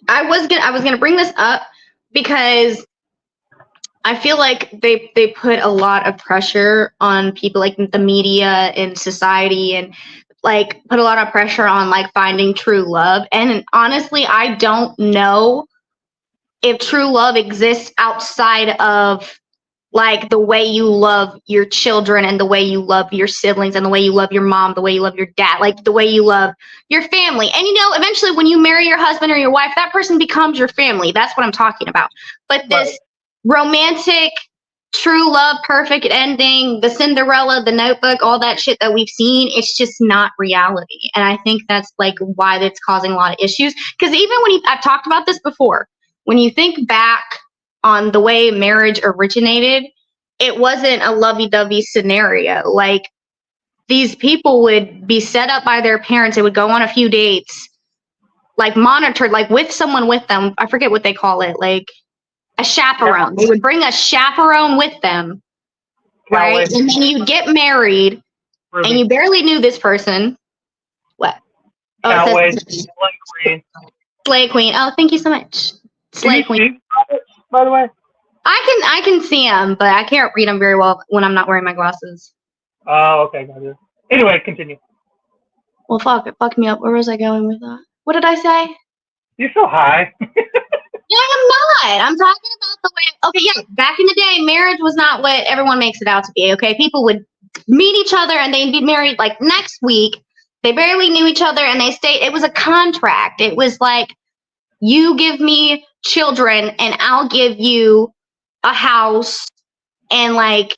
Speaker 1: I was gonna bring this up because I feel like they put a lot of pressure on people, like the media and society, and like put a lot of pressure on like finding true love. And honestly, I don't know if true love exists outside of like the way you love your children and the way you love your siblings and the way you love your mom, the way you love your dad, like the way you love your family. And, you know, eventually when you marry your husband or your wife, that person becomes your family. That's what I'm talking about. But this romantic, true love, perfect ending, the Cinderella, the Notebook, all that shit that we've seen, it's just not reality. And I think that's like why that's causing a lot of issues. Because even when I've talked about this before, when you think back on the way marriage originated, it wasn't a lovey-dovey scenario. Like, these people would be set up by their parents. They would go on a few dates, like monitored, like with someone with them. I forget what they call it, like a chaperone. They would bring a chaperone with them, right? And then you get married, and you barely knew this person. What? Oh, Slay Queen. Oh, thank you so much. Slay Queen.
Speaker 2: By the way,
Speaker 1: I can see them, but I can't read them very well when I'm not wearing my glasses.
Speaker 2: Oh, okay, got it. Anyway, continue.
Speaker 1: Well, fuck me up. Where was I going with that? What did I say?
Speaker 2: You're so high.
Speaker 1: Yeah, I'm not. I'm talking about the way. Okay, yeah. Back in the day, marriage was not what everyone makes it out to be. Okay, people would meet each other and they'd be married like next week. They barely knew each other and they stayed. It was a contract. It was like, you give me children and I'll give you a house and like,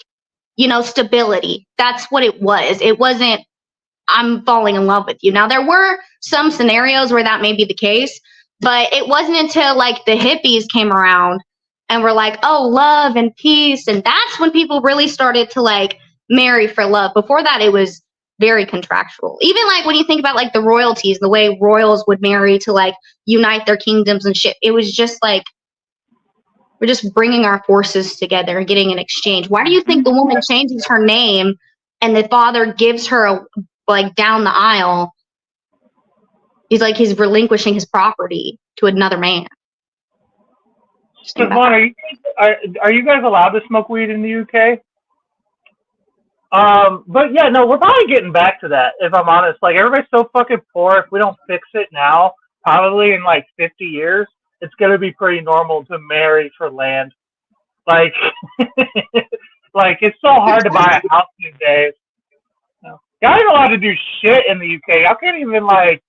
Speaker 1: you know, stability. That's what it was. It wasn't, I'm falling in love with you. Now, there were some scenarios where that may be the case, but it wasn't until like the hippies came around and were like, oh, love and peace. And that's when people really started to like marry for love. Before that, it was very contractual. Even like when you think about like the royalties, the way royals would marry to like unite their kingdoms and shit, it was just like, we're just bringing our forces together and getting an exchange. Why do you think the woman changes her name and the father gives her a, like down the aisle? He's like, he's relinquishing his property to another man.
Speaker 2: Stefan, are you guys allowed to smoke weed in the UK? But yeah, no, we're probably getting back to that, if I'm honest. Like, everybody's so fucking poor. If we don't fix it now, probably in like 50 years, it's going to be pretty normal to marry for land. Like, like it's so hard to buy a house these days. No. Y'all ain't allowed to do shit in the UK. Y'all can't even, like,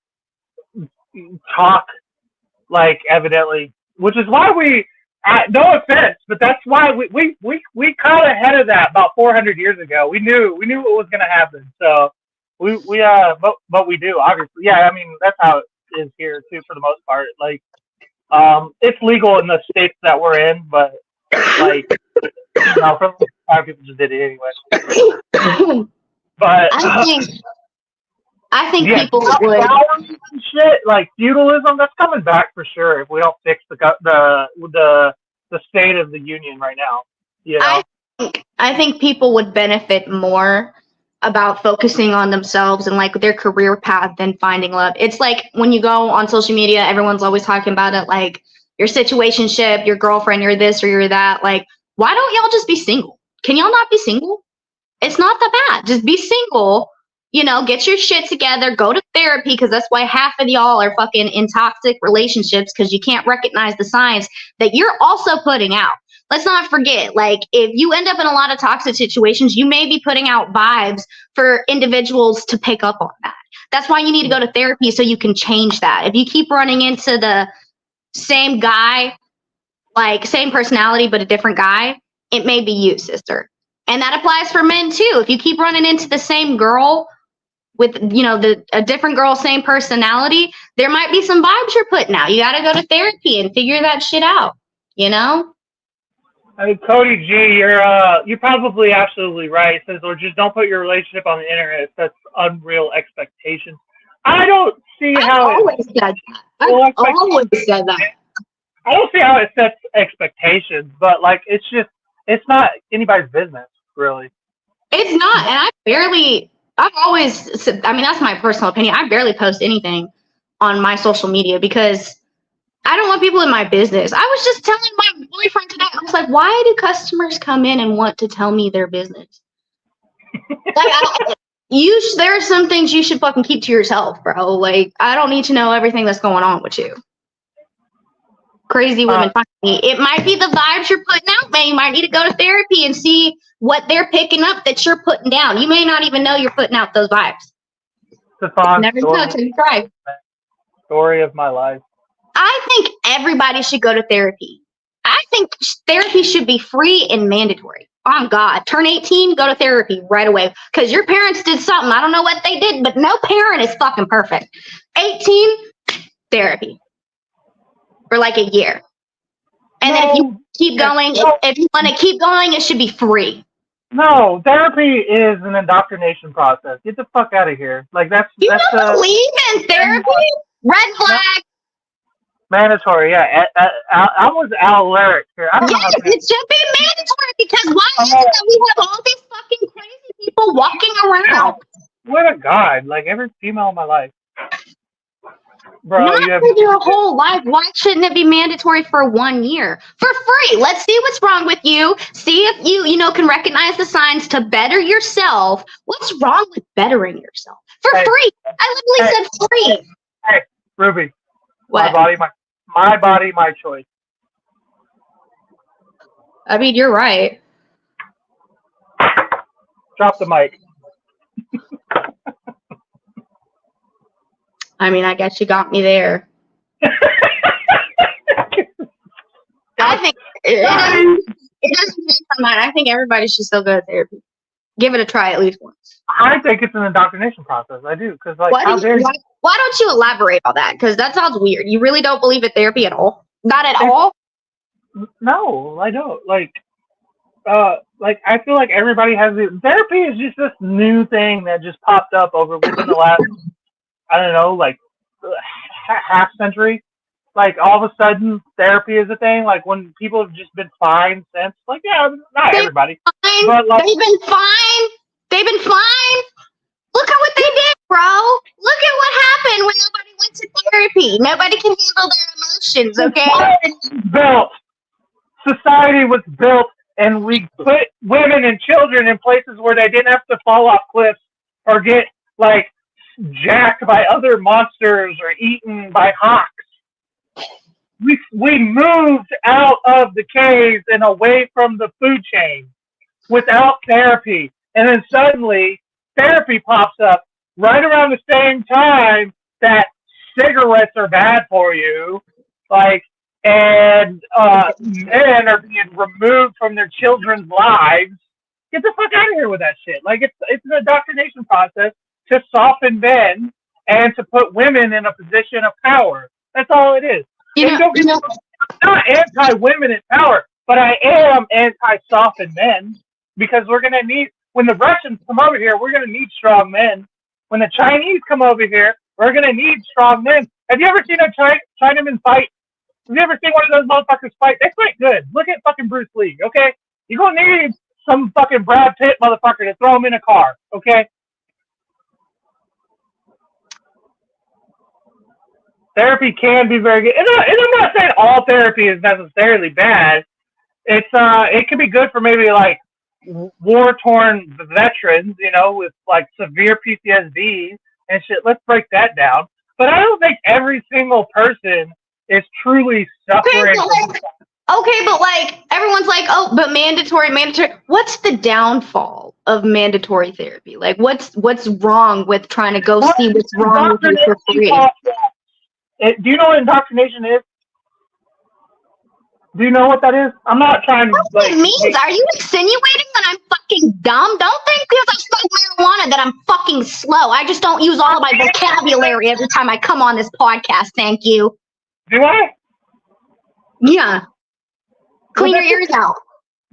Speaker 2: talk, like, evidently. Which is why we, no offense, but that's why we caught ahead of that about 400 years ago. We knew what was going to happen. So, but we do, obviously. Yeah, I mean, that's how it is here, too, for the most part. Like, it's legal in the states that we're in, but like, you know, for the most part, people just did it anyway. But
Speaker 1: I think
Speaker 2: yeah,
Speaker 1: people would.
Speaker 2: Shit, like feudalism, that's coming back for sure if we don't fix the state of the union right now. You know?
Speaker 1: I think people would benefit more about focusing on themselves and like their career path than finding love. It's like when you go on social media, everyone's always talking about it, like your situationship, your girlfriend, you're this or you're that. Like, why don't y'all just be single? Can y'all not be single? It's not that bad. Just be single, you know, get your shit together, go to therapy, because that's why half of y'all are fucking in toxic relationships, because you can't recognize the signs that you're also putting out. Let's not forget, like, if you end up in a lot of toxic situations, you may be putting out vibes for individuals to pick up on that. That's why you need to go to therapy, so you can change that. If you keep running into the same guy, like same personality, but a different guy, it may be you, sister. And that applies for men too. If you keep running into the same girl with, you know, a different girl, same personality, there might be some vibes you're putting out. You got to go to therapy and figure that shit out, you know?
Speaker 2: I mean, Cody G, you're probably absolutely right. It says, or just don't put your relationship on the internet. That's unreal expectations. I don't see how
Speaker 1: I've always said that. I've always said that.
Speaker 2: I don't see how it sets expectations, but like it's not anybody's business, really.
Speaker 1: It's not, and I've always, I mean, that's my personal opinion. I barely post anything on my social media because I don't want people in my business. I was just telling my boyfriend today, I was like, why do customers come in and want to tell me their business? Like, there are some things you should fucking keep to yourself, bro. Like, I don't need to know everything that's going on with you. Crazy women find me. It might be the vibes you're putting out, man. You might need to go to therapy and see what they're picking up that you're putting down. You may not even know you're putting out those vibes. Never know till you try.
Speaker 2: Story of my life.
Speaker 1: I think everybody should go to therapy. I think therapy should be free and mandatory. Oh, God. Turn 18, go to therapy right away. Because your parents did something. I don't know what they did, but no parent is fucking perfect. 18, therapy. For like a year. And then if you keep going, if you want to keep going, it should be free.
Speaker 2: No, therapy is an indoctrination process. Get the fuck out of here. Like,
Speaker 1: You don't believe in therapy? Red flag.
Speaker 2: Mandatory, yeah. I was Alaric here. I don't know how to
Speaker 1: it should be mandatory because why is it that we have all these fucking crazy people walking around?
Speaker 2: What a god. Like, every female in my life. Bro,
Speaker 1: not for your whole life. Why shouldn't it be mandatory for 1 year? For free. Let's see what's wrong with you. See if you can recognize the signs to better yourself. What's wrong with bettering yourself? For free. I literally said free.
Speaker 2: Hey, Ruby.
Speaker 1: What?
Speaker 2: My body, my choice.
Speaker 1: I mean, you're right.
Speaker 2: Drop the mic.
Speaker 1: I mean, I guess you got me there. I think it doesn't change my mind. I think everybody should still go to therapy. Give it a try at least once.
Speaker 2: I think it's an indoctrination process. I do, because like,
Speaker 1: Why don't you elaborate on that? Because that sounds weird. You really don't believe in therapy at all? Not at all?
Speaker 2: No, I don't. Like I feel like everybody has therapy is just this new thing that just popped up within the last, I don't know, like half century. Like all of a sudden therapy is a thing. Like when people have just been fine since, like, yeah, not everybody. But like,
Speaker 1: they've been fine. They've been fine. Look at what they did, bro. Look at what happened when nobody went to therapy. Nobody can handle their emotions, okay?
Speaker 2: Society was built, and we put women and children in places where they didn't have to fall off cliffs or get like jacked by other monsters or eaten by hawks. We moved out of the caves and away from the food chain without therapy. And then suddenly therapy pops up right around the same time that cigarettes are bad for you. Like, and men are being removed from their children's lives. Get the fuck out of here with that shit. Like, it's an indoctrination process to soften men and to put women in a position of power. That's all it is. I'm not anti-women in power, but I am anti-softened men, because we're going to need, when the Russians come over here, we're going to need strong men. When the Chinese come over here, we're going to need strong men. Have you ever seen a Chinaman fight? Have you ever seen one of those motherfuckers fight? They fight good. Look at fucking Bruce Lee, okay? You're going to need some fucking Brad Pitt motherfucker to throw him in a car, okay? Therapy can be very good. And I'm not saying all therapy is necessarily bad. It can be good for maybe like war-torn veterans, you know, with like severe PTSD and shit. Let's break that down. But I don't think every single person is truly suffering.
Speaker 1: Okay, but like everyone's like, oh, but mandatory. What's the downfall of mandatory therapy? Like, what's wrong with trying to go see what's wrong with you for free?
Speaker 2: Do you know what indoctrination is? Do you know what that is? I'm not trying to.
Speaker 1: What it means? Are you insinuating that I'm fucking dumb? Don't think because I smoke marijuana that I'm fucking slow. I just don't use all of my vocabulary every time I come on this podcast. Thank you.
Speaker 2: Do I?
Speaker 1: Yeah. Clean your ears out.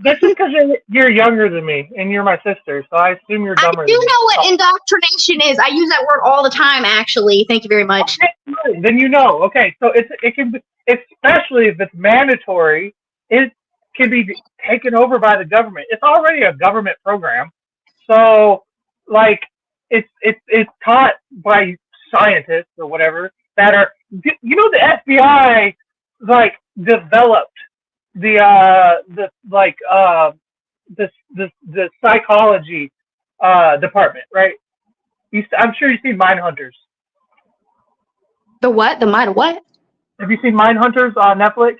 Speaker 2: That's just because you're younger than me and you're my sister, so I assume you're dumber.
Speaker 1: I do know what indoctrination is. I use that word all the time, actually. Thank you very much.
Speaker 2: Okay, then you know. Okay, so it can be, especially if it's mandatory, it can be taken over by the government. It's already a government program, so like it's taught by scientists or whatever that are, you know, the FBI like developed the psychology department, right? I'm sure you've seen Mindhunters.
Speaker 1: The what? The mind what?
Speaker 2: Have you seen Mindhunters on Netflix?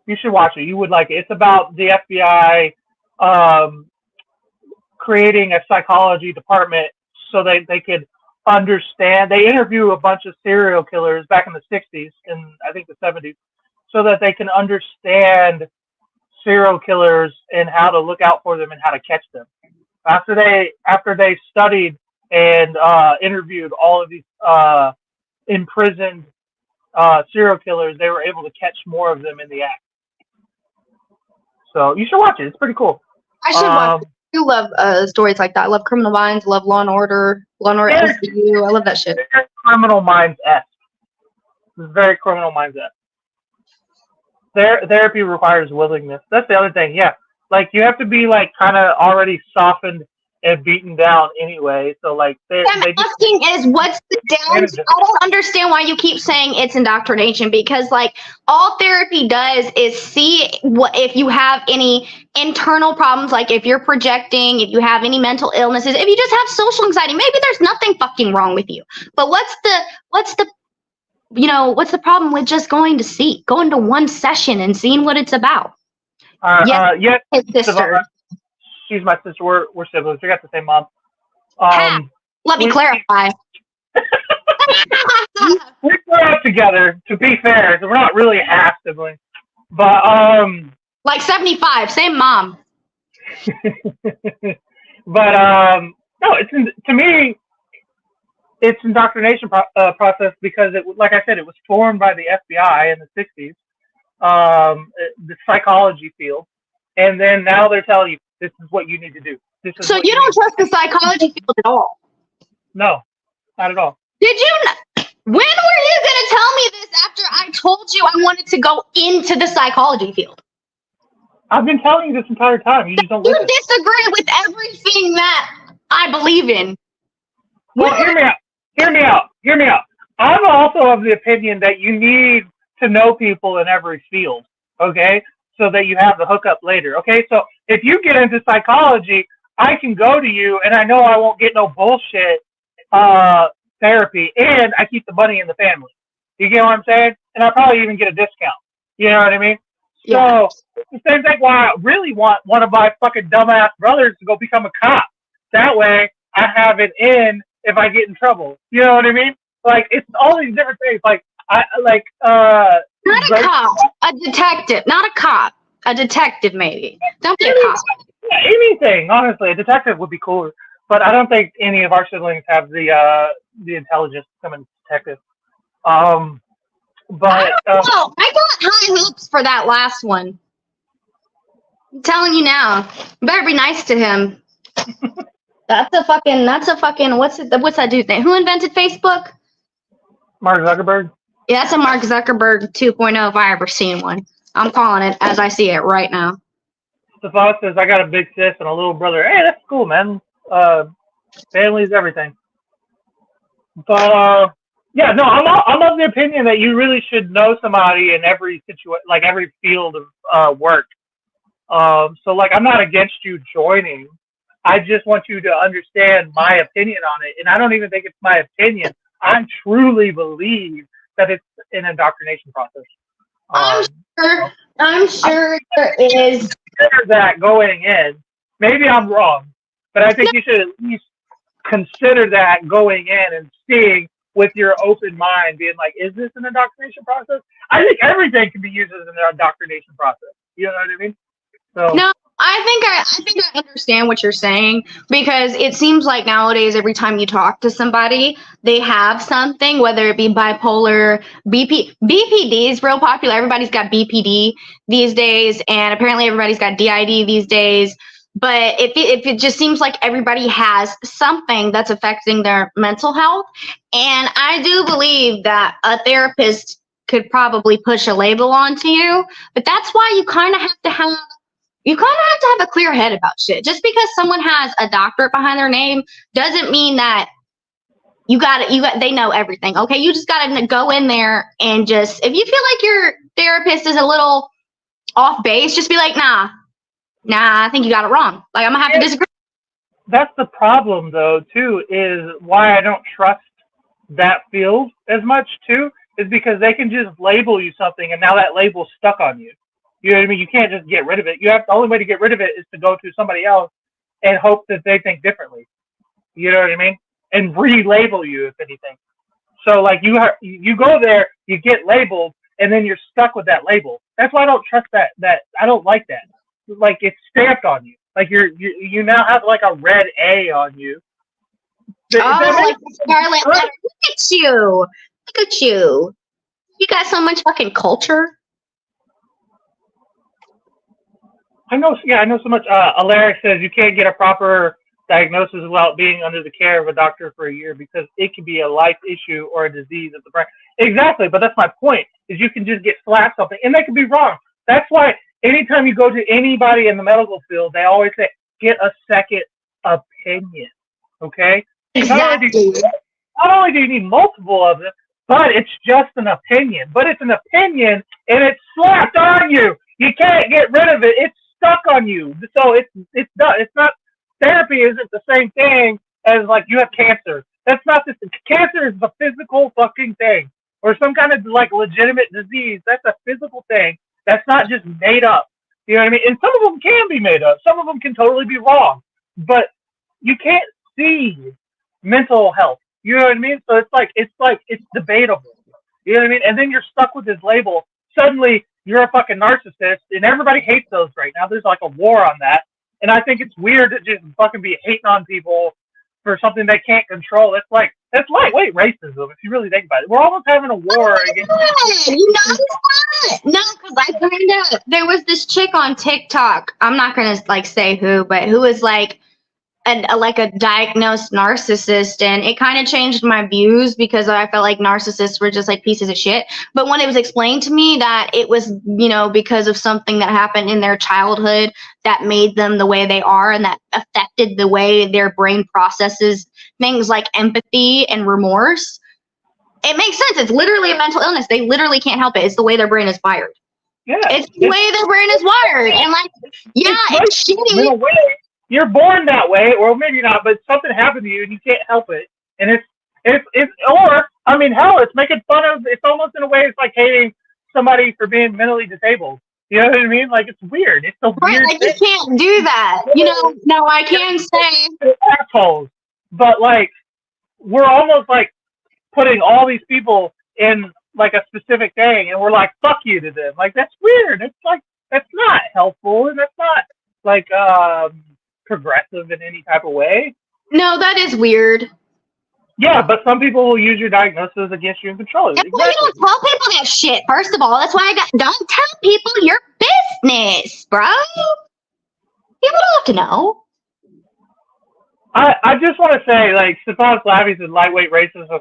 Speaker 2: You should watch it. You would like it. It's about the FBI creating a psychology department so they could understand. They interview a bunch of serial killers back in the 60s and I think the 70s so that they can understand serial killers and how to look out for them and how to catch them. After they studied and interviewed all of these imprisoned serial killers, they were able to catch more of them in the act. So you should watch it. It's pretty cool.
Speaker 1: I should watch it. I do love stories like that. I love Criminal Minds. I love Law and Order. Law and Order SVU. I love that shit.
Speaker 2: Criminal Minds-esque. It's very Criminal Minds-esque. Therapy requires willingness. That's the other thing. Yeah, like you have to be like kind of already softened and beaten down anyway. So like
Speaker 1: I'm asking is what's the downside? I don't understand why you keep saying it's indoctrination, because like all therapy does is see what if you have any internal problems, like if you're projecting, if you have any mental illnesses, if you just have social anxiety, maybe there's nothing fucking wrong with you. But what's the problem with just going to one session and seeing what it's about?
Speaker 2: Yes,
Speaker 1: his sister.
Speaker 2: She's my sister. We're siblings. We got the same mom.
Speaker 1: Let me clarify.
Speaker 2: We grew up together, to be fair, so we're not really half siblings. But
Speaker 1: like 75, same mom.
Speaker 2: But no, to me, it's indoctrination process because like I said, it was formed by the FBI in the 60s, the psychology field, and then now they're telling you this is what you need to do.
Speaker 1: So you don't trust the psychology field at all?
Speaker 2: No, not at all.
Speaker 1: Did you? When were you gonna tell me this after I told you I wanted to go into the psychology field?
Speaker 2: I've been telling you this entire time. You just don't listen.
Speaker 1: You disagree with everything that I believe in.
Speaker 2: Well, hear me out. I'm also of the opinion that you need to know people in every field, okay? So that you have the hookup later, okay? So if you get into psychology, I can go to you and I know I won't get no bullshit therapy, and I keep the money in the family. You get what I'm saying? And I'll probably even get a discount. You know what I mean?
Speaker 1: Yeah.
Speaker 2: So it's the same thing why I really want one of my fucking dumbass brothers to go become a cop. That way I have it in if I get in trouble. You know what I mean? Like, it's all these different things. Like, not
Speaker 1: a cop, a detective. Not a cop, a detective maybe. Don't be a cop.
Speaker 2: Yeah, anything, honestly. A detective would be cooler. But I don't think any of our siblings have the intelligence to become a detective. But
Speaker 1: I got high hopes for that last one. I'm telling you now. You better be nice to him. That's a fucking what's that dude's name? Who invented Facebook?
Speaker 2: Mark Zuckerberg?
Speaker 1: Yeah, that's a Mark Zuckerberg 2.0 if I ever seen one. I'm calling it as I see it right now.
Speaker 2: The thought says I got a big sis and a little brother. Hey, that's cool, man. Family's everything. But yeah, no, I'm of the opinion that you really should know somebody in every situation, like every field of work. So like, I'm not against you joining. I just want you to understand my opinion on it, and I don't even think it's my opinion. I truly believe that it's an indoctrination process.
Speaker 1: I'm sure there is.
Speaker 2: Consider that going in. Maybe I'm wrong, but I think you should at least consider that going in and seeing with your open mind, being like, is this an indoctrination process? I think everything can be used as an indoctrination process. You know what I mean? So
Speaker 1: no, I think I understand what you're saying, because it seems like nowadays every time you talk to somebody, they have something, whether it be bipolar, BPD is real popular. Everybody's got BPD these days, and apparently everybody's got DID these days. But if it just seems like everybody has something that's affecting their mental health, and I do believe that a therapist could probably push a label onto you, but that's why you kind of have to have a clear head about shit. Just because someone has a doctorate behind their name doesn't mean that they know everything. Okay, you just got to go in there and just, if you feel like your therapist is a little off base, just be like, nah, I think you got it wrong. Like, I'm gonna have to disagree.
Speaker 2: That's the problem, though, too, is why I don't trust that field as much, too, is because they can just label you something, and now that label's stuck on you. You know what I mean? You can't just get rid of it. The only way to get rid of it is to go to somebody else and hope that they think differently. You know what I mean? And relabel you, if anything. So, like, you go there, you get labeled, and then you're stuck with that label. That's why I don't trust that I don't like that. Like, it's stamped on you. Like, you now have, like, a red A on you.
Speaker 1: Like Scarlet Letter. Look at you. Look at you. You got so much fucking culture.
Speaker 2: I know so much. Alaric says you can't get a proper diagnosis without being under the care of a doctor for a year because it can be a life issue or a disease of the brain. Exactly, but that's my point, is you can just get slapped something, and they can be wrong. That's why anytime you go to anybody in the medical field, they always say, get a second opinion, okay?
Speaker 1: Exactly.
Speaker 2: Not only do you need multiple of them, but it's just an opinion. But it's an opinion, and it's slapped on you. You can't get rid of it. It's stuck on you. So it's done. It's not, therapy isn't the same thing as, like, you have cancer. That's not this. Cancer is the physical fucking thing, or some kind of, like, legitimate disease. That's a physical thing. That's not just made up. You know what I mean? And some of them can be made up. Some of them can totally be wrong. But you can't see mental health. You know what I mean? So it's debatable. You know what I mean? And then you're stuck with this label. Suddenly you're a fucking narcissist, and everybody hates those right now. There's like a war on that. And I think it's weird to just fucking be hating on people for something they can't control. That's lightweight racism if you really think about it. We're almost having a war against.
Speaker 1: You know what? No, because I kind of there was this chick on TikTok. I'm not gonna like say who, but who was like a diagnosed narcissist, and it kind of changed my views because I felt like narcissists were just like pieces of shit. But when it was explained to me that it was, because of something that happened in their childhood that made them the way they are and that affected the way their brain processes things like empathy and remorse, it makes sense. It's literally a mental illness. They literally can't help it. It's the way their brain is wired.
Speaker 2: Yeah,
Speaker 1: it's the way their brain is wired, and it's shitty.
Speaker 2: You're born that way, or maybe not, but something happened to you and you can't help it. And it's making fun of, it's almost in a way, it's like hating somebody for being mentally disabled. You know what I mean? Like, it's weird. It's a weird
Speaker 1: thing. You can't do that. Now I can say.
Speaker 2: Assholes. But, like, we're almost, like, putting all these people in, like, a specific thing, and we're like, fuck you to them. Like, that's weird. It's like, that's not helpful, and that's not, like, progressive in any type of way.
Speaker 1: No, that is weird.
Speaker 2: Yeah, but some people will use your diagnosis against you and control it.
Speaker 1: Yeah, exactly. You don't tell people that shit. First of all, that's why don't tell people your business, bro. People don't have to know.
Speaker 2: I just want to say, like, Stefan Slavi's and lightweight racism.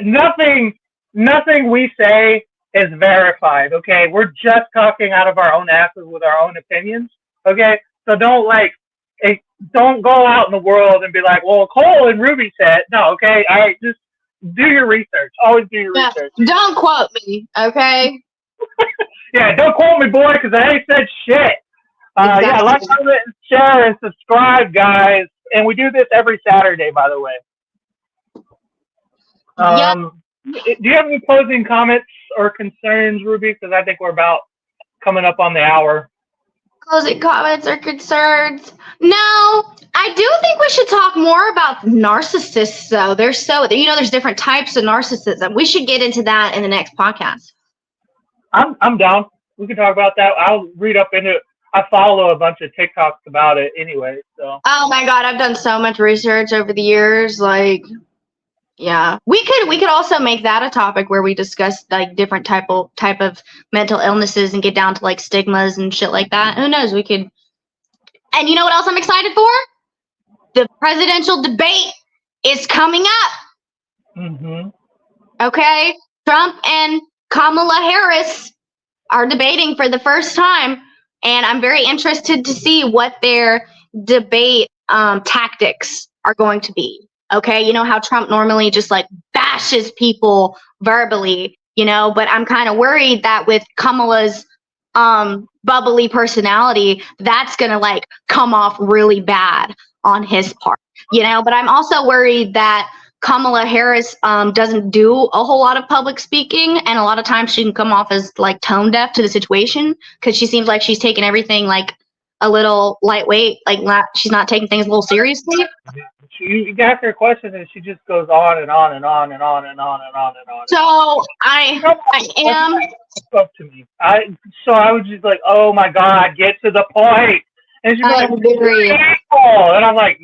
Speaker 2: Nothing we say is verified. Okay, we're just talking out of our own asses with our own opinions. Okay, so don't go out in the world and be like, well, Cole and Ruby said. No, okay? All right, just do your research. Always do your research.
Speaker 1: Don't quote me, okay?
Speaker 2: Yeah, don't quote me, boy, because I ain't said shit. Exactly. Yeah, like, comment, share, and subscribe, guys. And we do this every Saturday, by the way. Do you have any closing comments or concerns, Ruby? Because I think we're about coming up on the hour.
Speaker 1: Closing comments or concerns? No, I do think we should talk more about narcissists, though. There's different types of narcissism. We should get into that in the next podcast.
Speaker 2: I'm down. We can talk about that. I'll read up into it. I follow a bunch of TikToks about it anyway. So. Oh
Speaker 1: my God, I've done so much research over the years. Like, yeah, we could also make that a topic where we discuss like different type of mental illnesses and get down to like stigmas and shit like that. Who knows? We could. And you know what else I'm excited for? The presidential debate is coming up.
Speaker 2: Mm-hmm.
Speaker 1: Okay, Trump and Kamala Harris are debating for the first time, and I'm very interested to see what their debate tactics are going to be. Okay, you know how Trump normally just like bashes people verbally, but I'm kind of worried that with Kamala's bubbly personality, that's gonna like come off really bad on his part, but I'm also worried that Kamala Harris doesn't do a whole lot of public speaking, and a lot of times she can come off as like tone deaf to the situation because she seems like she's taking everything like a little lightweight, like she's not taking things a little seriously.
Speaker 2: You ask her a question and she just goes on and on and on and on and on and on and on.
Speaker 1: So I am.
Speaker 2: Spoke to me. I was just like, oh my God, get to the point. And she's like, and I'm like,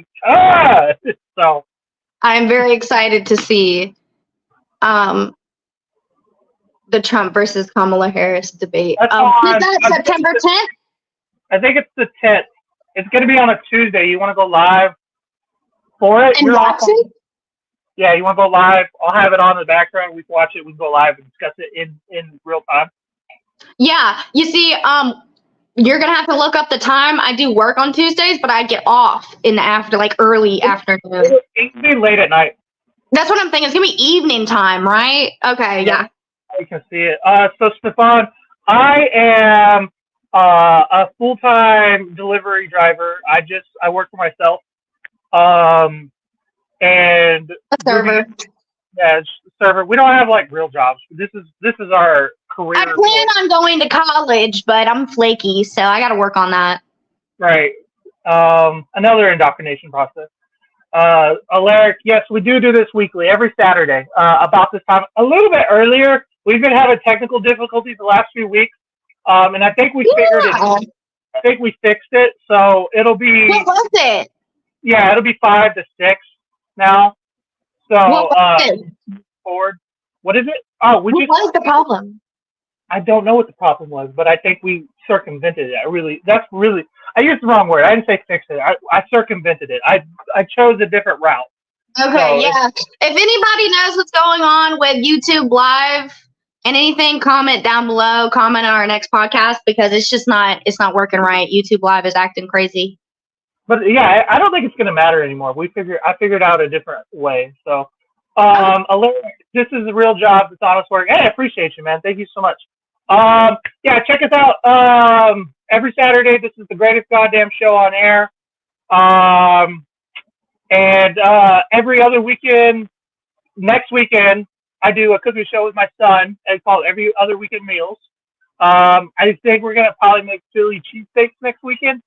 Speaker 2: So
Speaker 1: I'm very excited to see the Trump versus Kamala Harris debate. Is that September 10th?
Speaker 2: I think it's the 10th. It's going to be on a Tuesday. You want to go live for it?
Speaker 1: And watch it?
Speaker 2: Yeah, you want to go live? I'll have it on in the background. We can watch it. We can go live and discuss it in real time. Yeah.
Speaker 1: You see, you're going to have to look up the time. I do work on Tuesdays, but I get off in the early afternoon.
Speaker 2: It can be late at night.
Speaker 1: That's what I'm thinking. It's going to be evening time, right? Okay, yeah.
Speaker 2: You can see it. So, Stefan, I am a full-time delivery driver. I work for myself. And
Speaker 1: a server.
Speaker 2: Yeah, server. We don't have like real jobs. This is our career.
Speaker 1: I plan on going to college, but I'm flaky, so I got to work on that.
Speaker 2: Right. Another indoctrination process. Alaric, yes, we do this weekly, every Saturday, about this time, a little bit earlier. We've been having technical difficulties the last few weeks, and I think we figured it out. I think we fixed it, so it'll be.
Speaker 1: What was it?
Speaker 2: Yeah, it'll be 5 to 6 now. So
Speaker 1: What was it?
Speaker 2: forward. What is it? Oh,
Speaker 1: What was the problem?
Speaker 2: I don't know what the problem was, but I think we circumvented it. I used the wrong word. I didn't say fix it. I circumvented it. I chose a different route.
Speaker 1: Okay,
Speaker 2: So
Speaker 1: yeah. If anybody knows what's going on with YouTube Live and anything, comment down below. Comment on our next podcast because it's not working right. YouTube Live is acting crazy.
Speaker 2: But yeah, I don't think it's gonna matter anymore. I figured out a different way. So, Alaric, this is a real job. It's honest work. Hey, I appreciate you, man. Thank you so much. Yeah, check us out. Every Saturday, this is the greatest goddamn show on air. And every other weekend, next weekend, I do a cooking show with my son. It's called Every Other Weekend Meals. I think we're gonna probably make Philly cheesesteaks next weekend.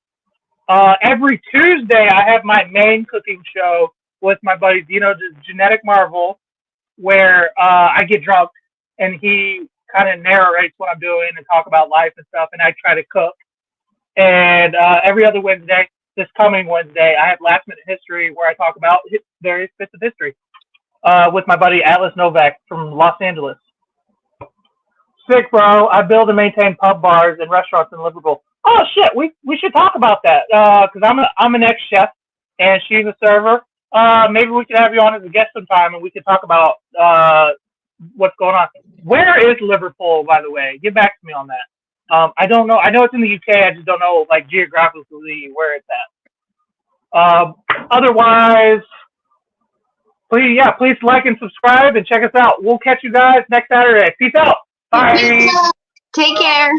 Speaker 2: Every Tuesday, I have my main cooking show with my buddy Dino, Genetic Marvel, where I get drunk and he kind of narrates what I'm doing and talk about life and stuff, and I try to cook. And every other Wednesday, this coming Wednesday, I have Last Minute History, where I talk about various bits of history with my buddy Atlas Novak from Los Angeles. Sick, bro. I build and maintain pub bars and restaurants in Liverpool. Oh shit, we should talk about that because I'm an ex-chef and she's a server. Maybe we could have you on as a guest sometime and we could talk about what's going on. Where is Liverpool, by the way? Get back to me on that. I don't know. I know it's in the UK. I just don't know, like, geographically where it's at. Otherwise, please like and subscribe and check us out. We'll catch you guys next Saturday. Peace out. Bye.
Speaker 1: Take care.